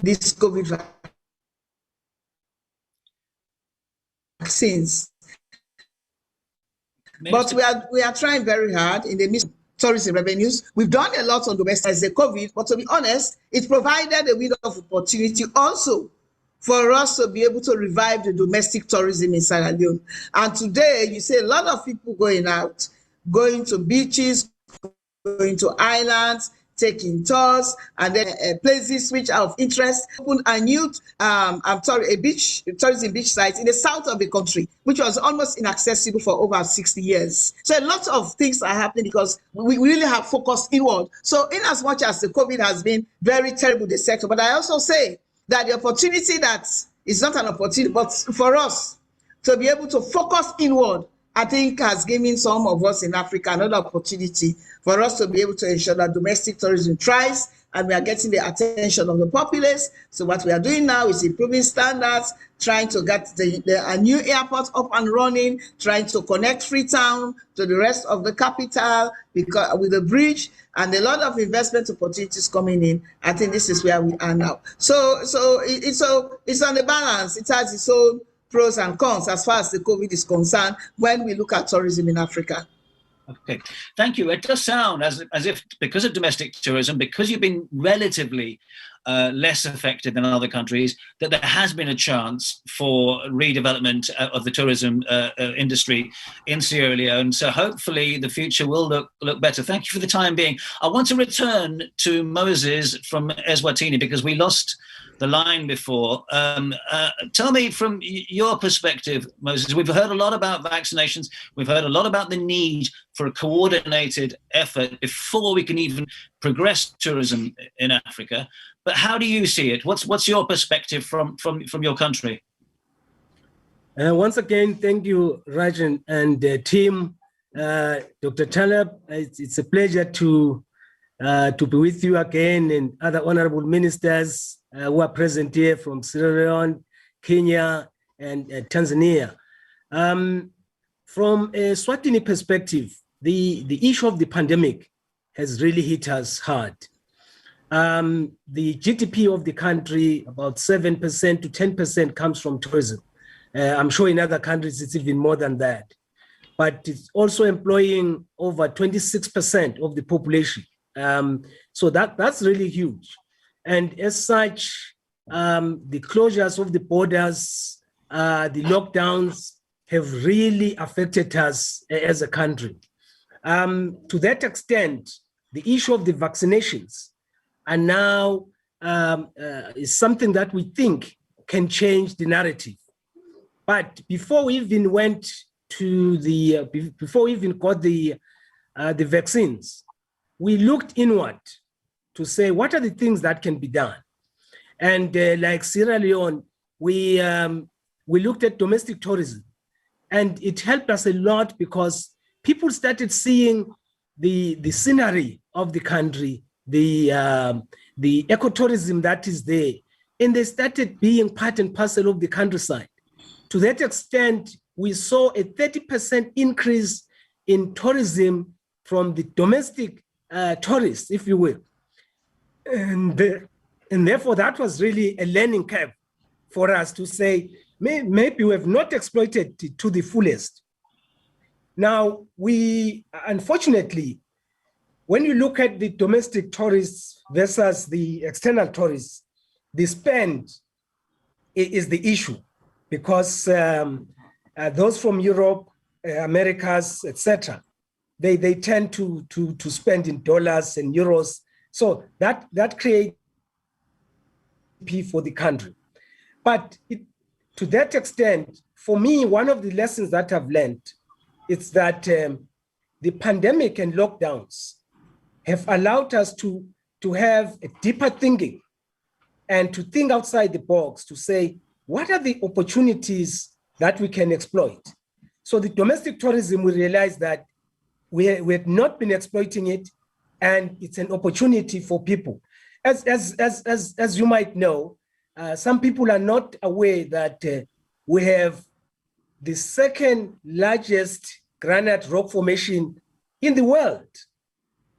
this COVID vaccines. But we are trying very hard in the midst of tourism revenues. We've done a lot on domestic as the COVID, but to be honest, it provided a window of opportunity also for us to be able to revive the domestic tourism in Sierra Leone. And today, you see a lot of people going out, going to beaches, going to islands, taking tours, and then places which are of interest. Opened a new, a tourism beach site in the south of the country, which was almost inaccessible for over 60 years. So a lot of things are happening because we really have focused inward. So in as much as the COVID has been very terrible, the sector, but I also say that the opportunity that is not an opportunity, but for us to be able to focus inward, I think has given some of us in Africa another opportunity for us to be able to ensure that domestic tourism thrives and we are getting the attention of the populace. So what we are doing now is improving standards, trying to get a new airport up and running, trying to connect Freetown to the rest of the capital because with the bridge and a lot of investment opportunities coming in. I think this is where we are now. So it's on the balance. It has its own pros and cons as far as the COVID is concerned when we look at tourism in Africa. Okay, thank you. It does sound as if because of domestic tourism, because you've been relatively less affected than other countries, that there has been a chance for redevelopment of the tourism industry in Sierra Leone. So hopefully the future will look better. Thank you for the time being. I want to return to Moses from Eswatini because we lost the line before. Tell me from your perspective, Moses, we've heard a lot about vaccinations. We've heard a lot about the need for a coordinated effort before we can even progress tourism in Africa. But how do you see it? What's your perspective from your country? Once again, thank you, Rajan and the team. Dr. Taleb, it's a pleasure to be with you again and other honorable ministers who are present here from Sierra Leone, Kenya, and Tanzania. From a Swatini perspective, the issue of the pandemic has really hit us hard. The GDP of the country, about 7% to 10% comes from tourism. I'm sure in other countries it's even more than that. But it's also employing over 26% of the population. So that's really huge. And as such, the closures of the borders, the lockdowns have really affected us as a country. To that extent, the issue of the vaccinations are now is something that we think can change the narrative. But before we even went to before we even got the vaccines, we looked inward to say, what are the things that can be done? And like Sierra Leone, we looked at domestic tourism, and it helped us a lot because people started seeing the scenery of the country, the ecotourism that is there, and they started being part and parcel of the countryside. To that extent, we saw a 30% increase in tourism from the domestic tourists, if you will. And therefore, that was really a learning curve for us to say, maybe we have not exploited it to the fullest. Now, unfortunately, when you look at the domestic tourists versus the external tourists, the spend is the issue because those from Europe, Americas, etc., they tend to spend in dollars and euros. So that creates for the country. But to that extent, for me, one of the lessons that I've learned is that the pandemic and lockdowns have allowed us to have a deeper thinking and to think outside the box to say, what are the opportunities that we can exploit? So the domestic tourism, we realized that we had not been exploiting it, and it's an opportunity for people. As you might know, some people are not aware that we have the second largest granite rock formation in the world.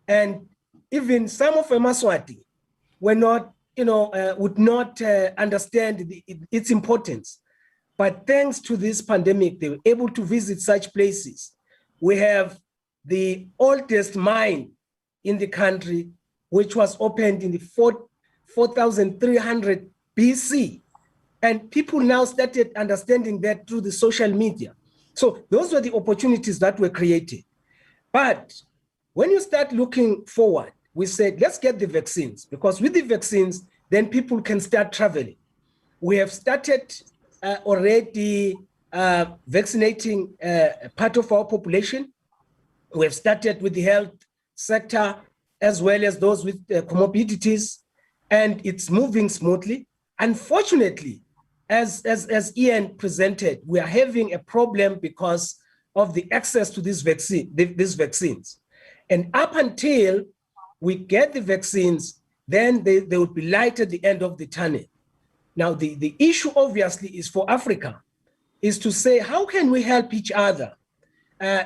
And even some of Emaswati were not, would not understand its importance. But thanks to this pandemic, they were able to visit such places. We have the oldest mine in the country, which was opened in the 4,300 BC. And people now started understanding that through the social media. So those were the opportunities that were created. But when you start looking forward, we said, let's get the vaccines, because with the vaccines, then people can start traveling. We have started already vaccinating part of our population. We have started with the health sector as well as those with comorbidities, and it's moving smoothly. Unfortunately, as Ian presented, we are having a problem because of the access to these vaccines. And up until we get the vaccines, then they will be light at the end of the tunnel. Now, the issue obviously is for Africa, is to say, how can we help each other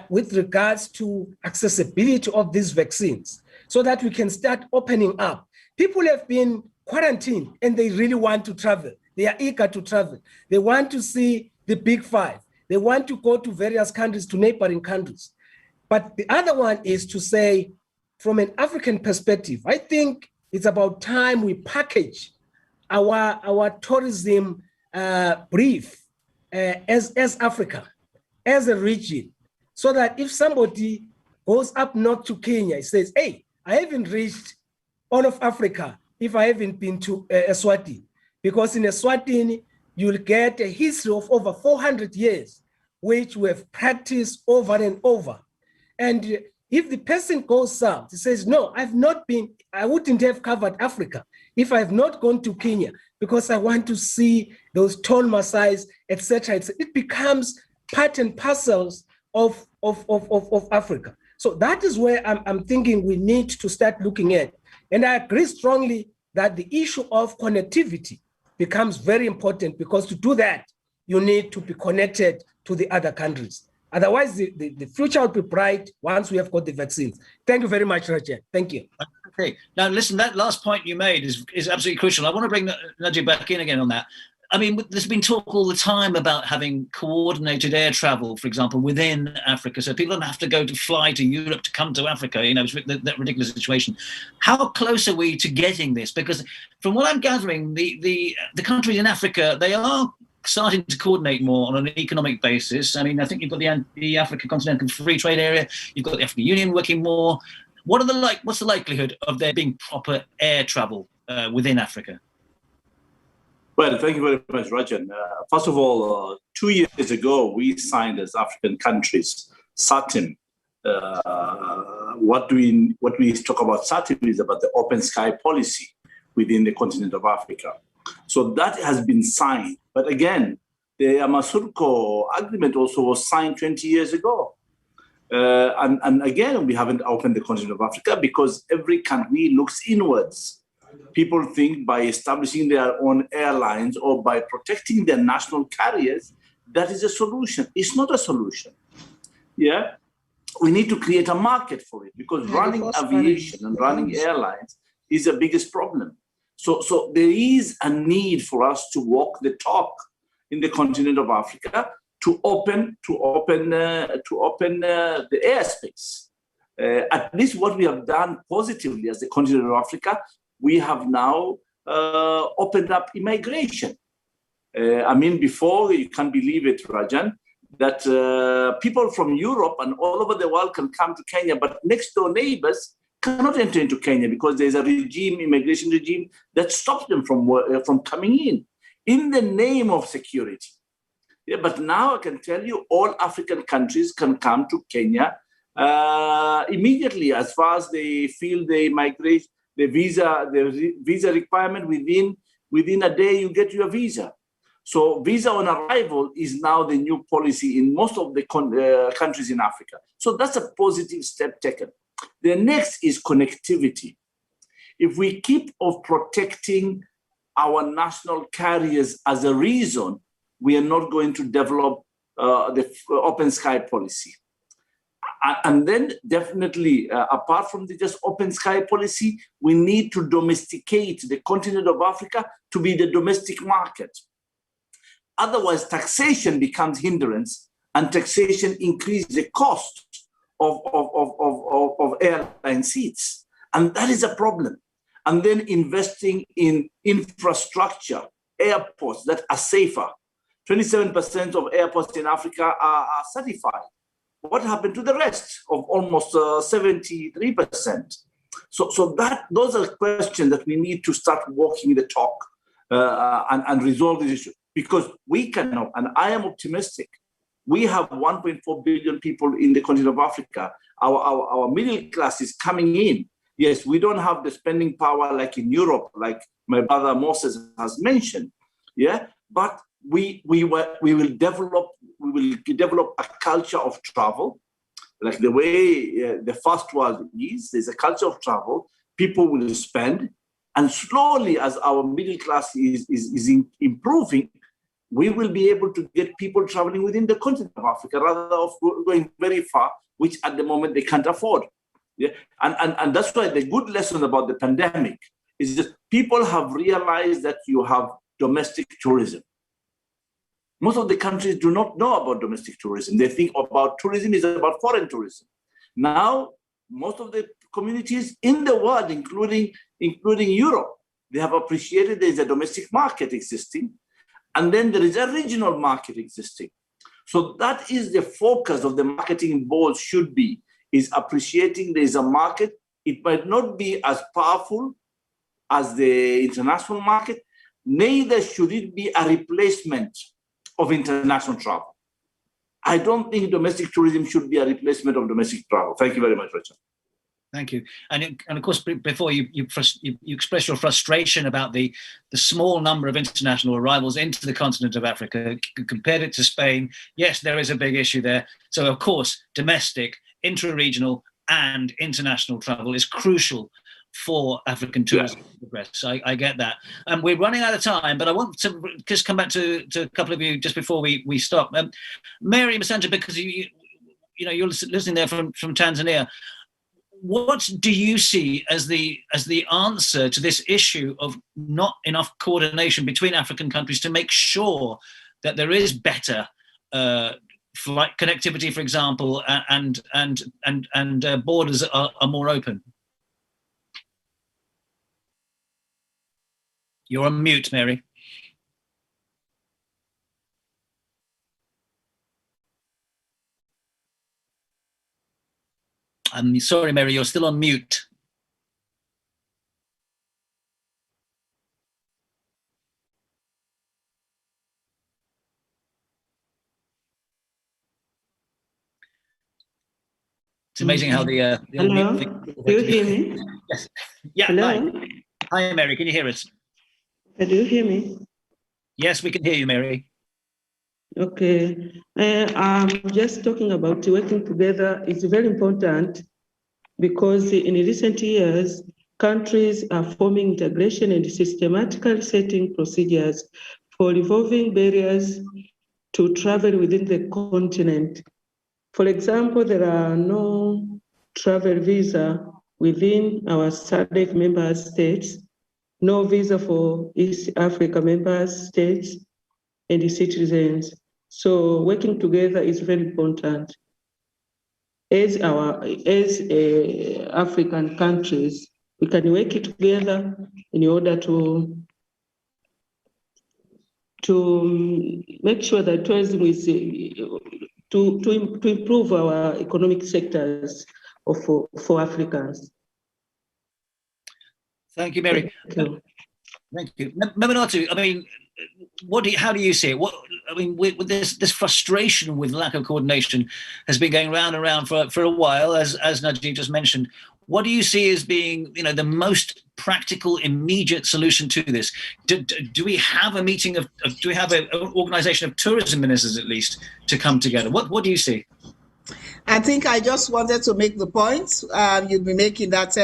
with regards to accessibility of these vaccines so that we can start opening up? People have been quarantined and they really want to travel. They are eager to travel. They want to see the big five. They want to go to various countries, to neighboring countries. But the other one is to say, from an African perspective, I think it's about time we package our tourism brief as Africa, as a region, so that if somebody goes up north to Kenya, he says, hey, I haven't reached all of Africa if I haven't been to Eswatini, because in Eswatini, you'll get a history of over 400 years, which we have practiced over and over. And if the person goes south, he says, no, I wouldn't have covered Africa if I have not gone to Kenya, because I want to see those tall Maasais, etc. It becomes part and parcels of Africa. So that is where I'm thinking we need to start looking at. And I agree strongly that the issue of connectivity becomes very important, because to do that, you need to be connected to the other countries. Otherwise, the future will be bright once we have got the vaccines. Thank you very much, Rajan. Thank you. Okay. Now, listen, that last point you made is absolutely crucial. I want to bring Nadia back in again on that. I mean, there's been talk all the time about having coordinated air travel, for example, within Africa, so people don't have to fly to Europe to come to Africa. You know, it's that ridiculous situation. How close are we to getting this? Because from what I'm gathering, the countries in Africa, they are starting to coordinate more on an economic basis. I mean, I think you've got the Africa Continental Free Trade Area, you've got the African Union working more. What's the likelihood of there being proper air travel within Africa? Well, thank you very much, Rajan. First of all, 2 years ago, we signed as African countries SATIM. What we talk about SATIM is about the open sky policy within the continent of Africa. So that has been signed. But again, the Yamoussoukro agreement also was signed 20 years ago. And again, we haven't opened the continent of Africa because every country looks inwards. People think by establishing their own airlines or by protecting their national carriers, that is a solution. It's not a solution. Yeah, we need to create a market for it, because running aviation and running airlines is the biggest problem. So there is a need for us to walk the talk in the continent of Africa to open the airspace. At least what we have done positively as the continent of Africa, we have now opened up immigration. I mean, before, you can't believe it, Rajan, that people from Europe and all over the world can come to Kenya, but next door neighbors cannot enter into Kenya because there's a immigration regime that stops them from coming in the name of security. Yeah, but now I can tell you all African countries can come to Kenya immediately, as far as they feel they migrate. The visa requirement, within a day you get your visa. So visa on arrival is now the new policy in most of the countries in Africa. So that's a positive step taken. The next is connectivity. If we keep on protecting our national carriers as a reason, we are not going to develop the open sky policy. And then definitely, apart from the just open sky policy, we need to domesticate the continent of Africa to be the domestic market. Otherwise, taxation becomes hindrance, and taxation increases the cost of airline seats. And that is a problem. And then investing in infrastructure, airports that are safer. 27% of airports in Africa are certified. What happened to the rest of almost 73%? So those are questions that we need to start walking the talk and resolve this issue, because we cannot, and I am optimistic. We have 1.4 billion people in the continent of Africa. Our middle class is coming in. Yes, we don't have the spending power like in Europe, like my brother Moses has mentioned. Yeah, but we will develop a culture of travel, like the way the first world is. There's a culture of travel. People will spend, and slowly, as our middle class is improving, we will be able to get people traveling within the continent of Africa rather than going very far, which at the moment they can't afford. Yeah, and that's why the good lesson about the pandemic is that people have realized that you have domestic tourism. Most of the countries do not know about domestic tourism. They think about tourism is about foreign tourism. Now, most of the communities in the world, including Europe, they have appreciated there is a domestic market existing, and then there is a regional market existing. So that is the focus of the marketing board should be, is appreciating there is a market. It might not be as powerful as the international market, neither should it be a replacement of international travel. I don't think domestic tourism should be a replacement of domestic travel. Thank you very much, Richard. Thank you. And of course, before you express your frustration about the small number of international arrivals into the continent of Africa, compared it to Spain. Yes, there is a big issue there. So of course, domestic, intra-regional and international travel is crucial for African tourism to progress. I get that. And we're running out of time, but I want to just come back to a couple of you just before we stop. Mary Masanja, because you're listening there from Tanzania. What do you see as the answer to this issue of not enough coordination between African countries to make sure that there is better flight connectivity, for example, and borders are more open? You're on mute, Mary. I'm sorry, Mary, you're still on mute. It's amazing how the Hello, do you hear me? Yes. Yeah. Hello. Hi, Mary. Can you hear us? Do you hear me? Yes, we can hear you, Mary. Okay. I'm just talking about working together. It's very important because in recent years, countries are forming integration and systematically setting procedures for removing barriers to travel within the continent. For example, there are no travel visa within our SADC member states, no visa for East Africa member states and the citizens. So working together is very important. As African countries, we can work together in order to make sure that tourism is to improve our economic sectors for Africans. Thank you, Mary. Thank you. Meminatu, I mean, how do you see it? With this frustration with lack of coordination has been going round and round for a while, as Najib just mentioned. What do you see as being, the most practical, immediate solution to this? Do we have a meeting do we have an organization of tourism ministers at least to come together? What do you see? I think I just wanted to make the point you'll be making that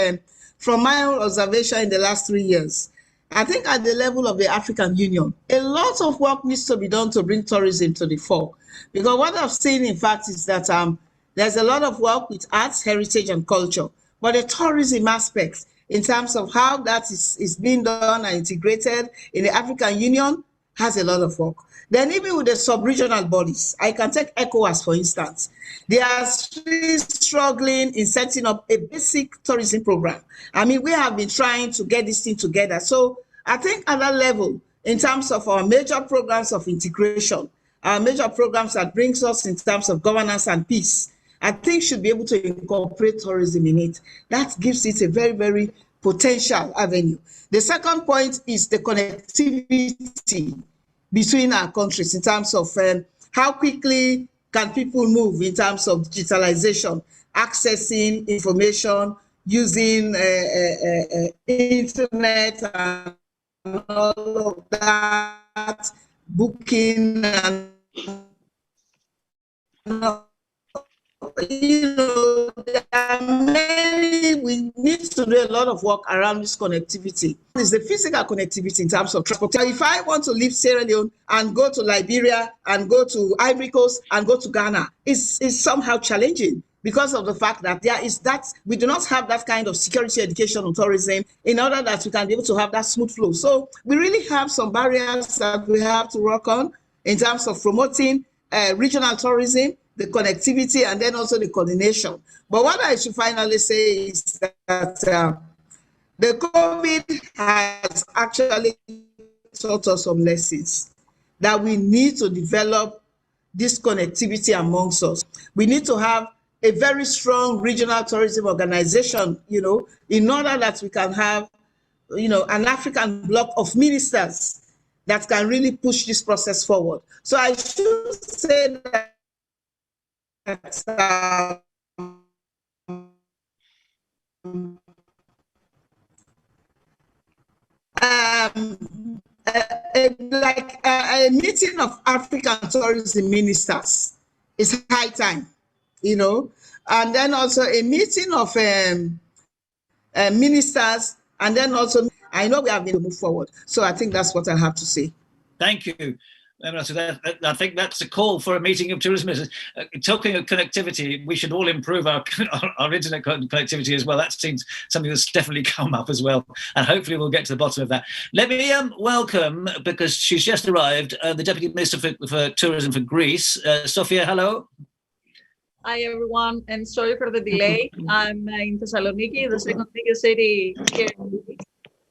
from my own observation in the last 3 years, I think at the level of the African Union, a lot of work needs to be done to bring tourism to the fore. Because what I've seen, in fact, is that there's a lot of work with arts, heritage, and culture. But the tourism aspects, in terms of how that is being done and integrated in the African Union, has a lot of work. Then even with the sub-regional bodies, I can take ECOWAS, for instance. They are still struggling in setting up a basic tourism program. I mean, we have been trying to get this thing together. So I think at that level, in terms of our major programs of integration, our major programs that brings us in terms of governance and peace, I think should be able to incorporate tourism in it. That gives it a very, very potential avenue. The second point is the connectivity between our countries in terms of how quickly can people move in terms of digitalization, accessing information, using internet and all of that, booking and there are many, we need to do a lot of work around this connectivity. It's the physical connectivity in terms of transport. If I want to leave Sierra Leone and go to Liberia and go to Ivory Coast and go to Ghana, it's somehow challenging because of the fact that there is that we do not have that kind of security education on tourism in order that we can be able to have that smooth flow. So we really have some barriers that we have to work on in terms of promoting regional tourism, the connectivity, and then also the coordination. But what I should finally say is that the COVID has actually taught us some lessons that we need to develop this connectivity amongst us. We need to have a very strong regional tourism organization, in order that we can have, an African bloc of ministers that can really push this process forward. So I should say that a meeting of African tourism ministers is high time, and then also a meeting of ministers, and then also I know we have been to move forward. So I think that's what I have to say. Thank you. I think that's a call for a meeting of tourism ministers. Talking of connectivity, we should all improve our internet connectivity as well. That seems something that's definitely come up as well. And hopefully we'll get to the bottom of that. Let me welcome, because she's just arrived, the Deputy Minister for Tourism for Greece. Sofia, hello. Hi, everyone, and sorry for the delay. I'm in Thessaloniki, the second biggest city here in Greece.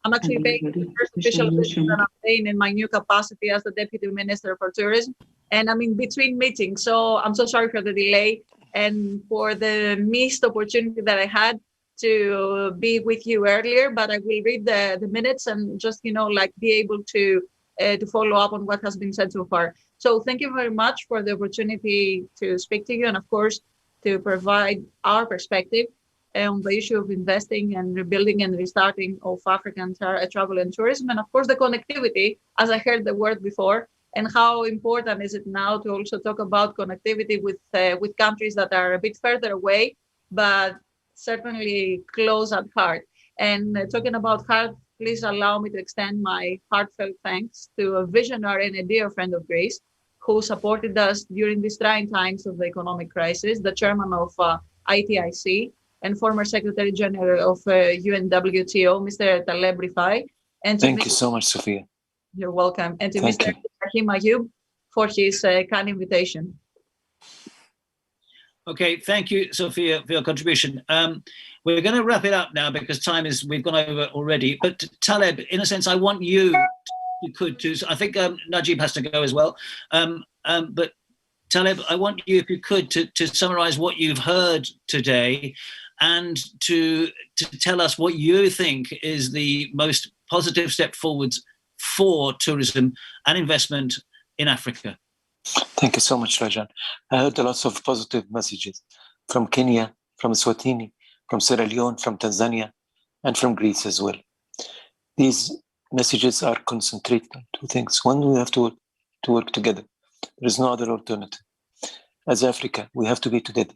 I'm actually paying the first official visit that I'm paying in my new capacity as the Deputy Minister for Tourism. And I'm in between meetings, so I'm so sorry for the delay and for the missed opportunity that I had to be with you earlier, but I will read the minutes and just, be able to follow up on what has been said so far. So thank you very much for the opportunity to speak to you and, of course, to provide our perspective on the issue of investing and rebuilding and restarting of African travel and tourism, and of course the connectivity, as I heard the word before, and how important is it now to also talk about connectivity with countries that are a bit further away, but certainly close at heart. And talking about heart, please allow me to extend my heartfelt thanks to a visionary and a dear friend of Greece who supported us during these trying times of the economic crisis, the chairman of ITIC, and former Secretary General of UNWTO, Mr. Taleb Rifai. And thank you so much, Sophia. You're welcome. And to Mr. Rahim Ayub for his kind invitation. Okay, thank you, Sophia, for your contribution. We're going to wrap it up now because we've gone over already. But Taleb, in a sense, I want you, I think Najib has to go as well. But Taleb, I want you, if you could, to summarize what you've heard today and to tell us what you think is the most positive step forwards for tourism and investment in Africa. Thank you so much, Rajan. I heard lots of positive messages from Kenya, from Eswatini, from Sierra Leone, from Tanzania, and from Greece as well. These messages are concentrated on two things. One, we have to work together. There is no other alternative. As Africa, we have to be together.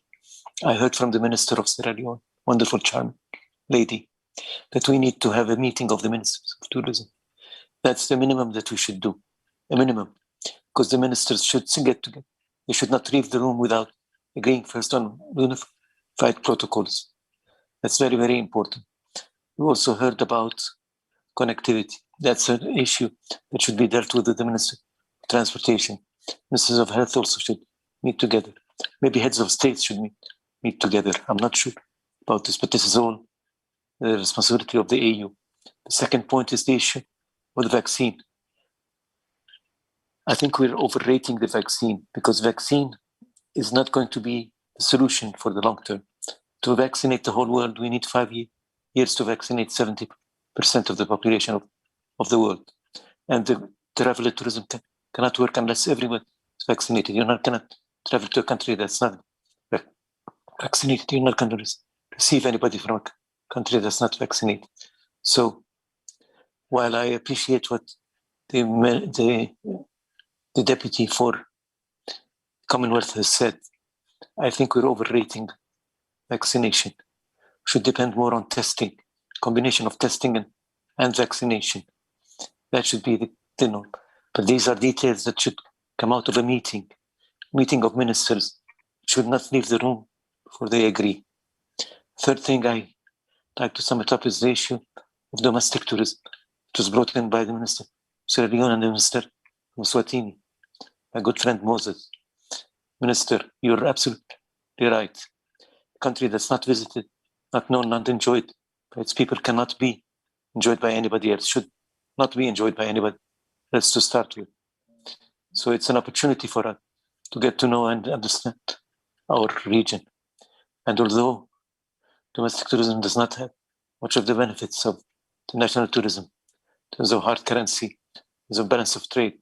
I heard from the Minister of Sierra Leone, wonderful, charming lady, that we need to have a meeting of the ministers of tourism. That's the minimum that we should do, a minimum, because the ministers should get together. They should not leave the room without agreeing first on unified protocols. That's very, very important. We also heard about connectivity. That's an issue that should be dealt with the Minister of Transportation. Ministers of Health also should meet together. Maybe heads of states should meet together. I'm not sure about this, but this is all the responsibility of the AU. The second point is the issue of the vaccine. I think we're overrating the vaccine because vaccine is not going to be the solution for the long term. To vaccinate the whole world, we need 5 years to vaccinate 70% of the population of the world. And the travel and tourism cannot work unless everyone is vaccinated. You're not going to travel to a country that's not vaccinated. You're not going to receive anybody from a country that's not vaccinated. So while I appreciate what the deputy for Commonwealth has said, I think we're overrating vaccination. Should depend more on testing, combination of testing and vaccination. That should be the norm. But these are details that should come out of a meeting of ministers. Should not leave the room before they agree. Third thing I like to sum it up is the issue of domestic tourism. It was brought in by the Minister of Sierra Leone and the Minister of Swatini, my good friend Moses. Minister, you're absolutely right. A country that's not visited, not known, not enjoyed by its people cannot be enjoyed by anybody else, should not be enjoyed by anybody else to start with. So it's an opportunity for us to get to know and understand our region. And although domestic tourism does not have much of the benefits of international tourism, in terms of hard currency, in terms of balance of trade,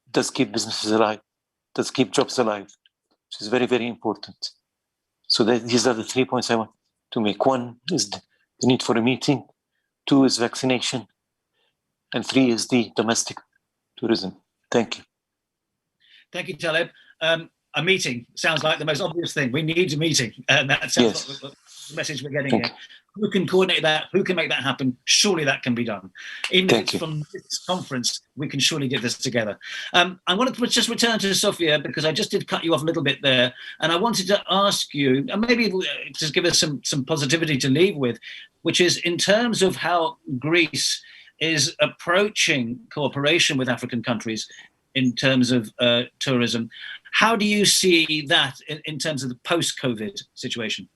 it does keep businesses alive, it does keep jobs alive, which is very, very important. So these are the 3 points I want to make. 1 is the need for a meeting, 2 is vaccination, and 3 is the domestic tourism. Thank you. Thank you, Taleb. A meeting sounds like the most obvious thing. We need a meeting. That sounds like the message we're getting here. Who can coordinate that? Who can make that happen? Surely that can be done. Even if it's from this conference, we can surely get this together. I wanted to just return to Sophia because I just did cut you off a little bit there. And I wanted to ask you, and maybe just give us some positivity to leave with, which is in terms of how Greece is approaching cooperation with African countries in terms of tourism. How do you see that in terms of the post-COVID situation?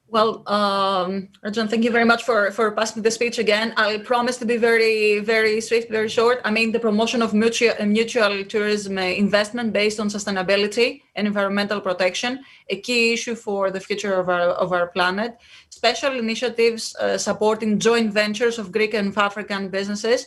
Well, Rajan, thank you very much for passing the speech again. I promise to be very, very swift, very short. I mean, the promotion of mutual tourism investment based on sustainability and environmental protection, a key issue for the future of our planet. Special initiatives supporting joint ventures of Greek and African businesses,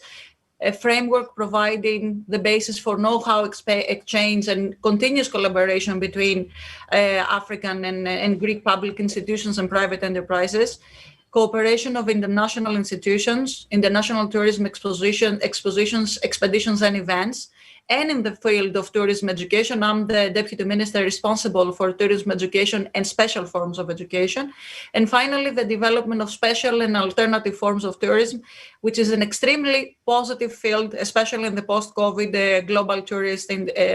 a framework providing the basis for know-how exchange and continuous collaboration between African and Greek public institutions and private enterprises, cooperation of international institutions, international tourism expositions, expeditions and events, and in the field of tourism education. I'm the Deputy Minister responsible for tourism education and special forms of education. And finally, the development of special and alternative forms of tourism, which is an extremely positive field, especially in the post-COVID global tourist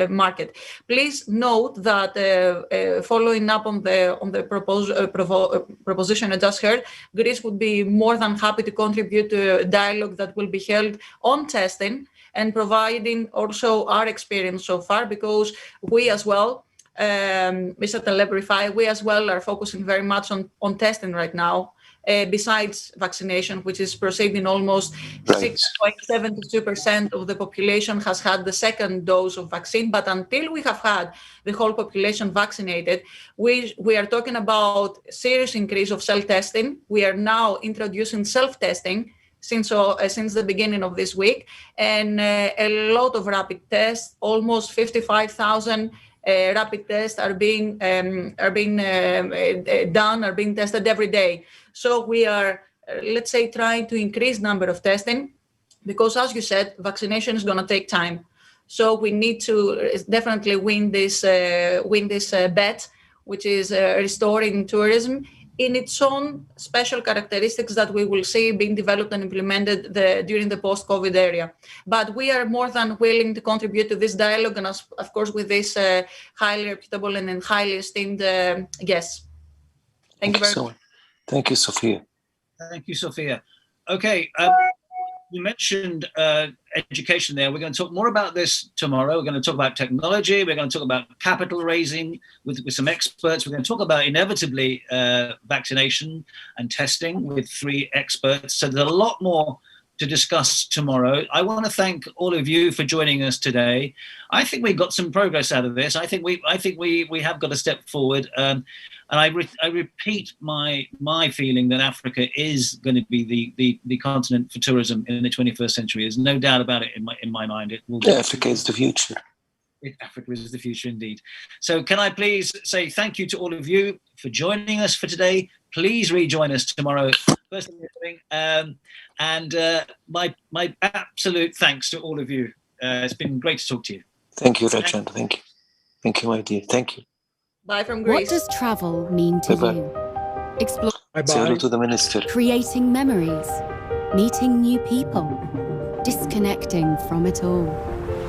market. Please note that following up on the proposition I just heard, Greece would be more than happy to contribute to a dialogue that will be held on testing and providing also our experience so far, because we as well, Mr. Taleb, we as well are focusing very much on testing right now, besides vaccination, which is proceeding. Almost 6.72% of the population has had the second dose of vaccine. But until we have had the whole population vaccinated, we are talking about serious increase of self-testing. We are now introducing self-testing since the beginning of this week, and a lot of rapid tests, almost 55,000 rapid tests are being tested every day. So we are, let's say, trying to increase number of testing, because as you said, vaccination is going to take time. So we need to definitely win this bet, which is restoring tourism in its own special characteristics that we will see being developed and implemented during the post-COVID era. But we are more than willing to contribute to this dialogue, and of course with this highly reputable and highly esteemed guests. Thank you very much. Thank you, Sophia. Thank you, Sophia. Okay, you mentioned education there. We're going to talk more about this tomorrow. We're going to talk about technology. We're going to talk about capital raising with some experts. We're going to talk about, inevitably, vaccination and testing with 3 experts. So there's a lot more to discuss tomorrow. I want to thank all of you for joining us today. I think we got some progress out of this. I think we have got a step forward. And I repeat my feeling that Africa is going to be the continent for tourism in the 21st century. There's no doubt about it in my mind. It will. Africa is the future. Africa is the future indeed. So can I please say thank you to all of you for joining us for today. Please rejoin us tomorrow. First thing we're doing. My absolute thanks to all of you. It's been great to talk to you. Thank you, Rajan. Thank you. Thank you, my dear. Thank you. Bye from Greece. What does travel mean to Bye-bye. you? Explore. Say hello to the minister. Creating memories, meeting new people, disconnecting from it all.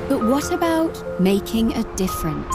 But what about making a difference?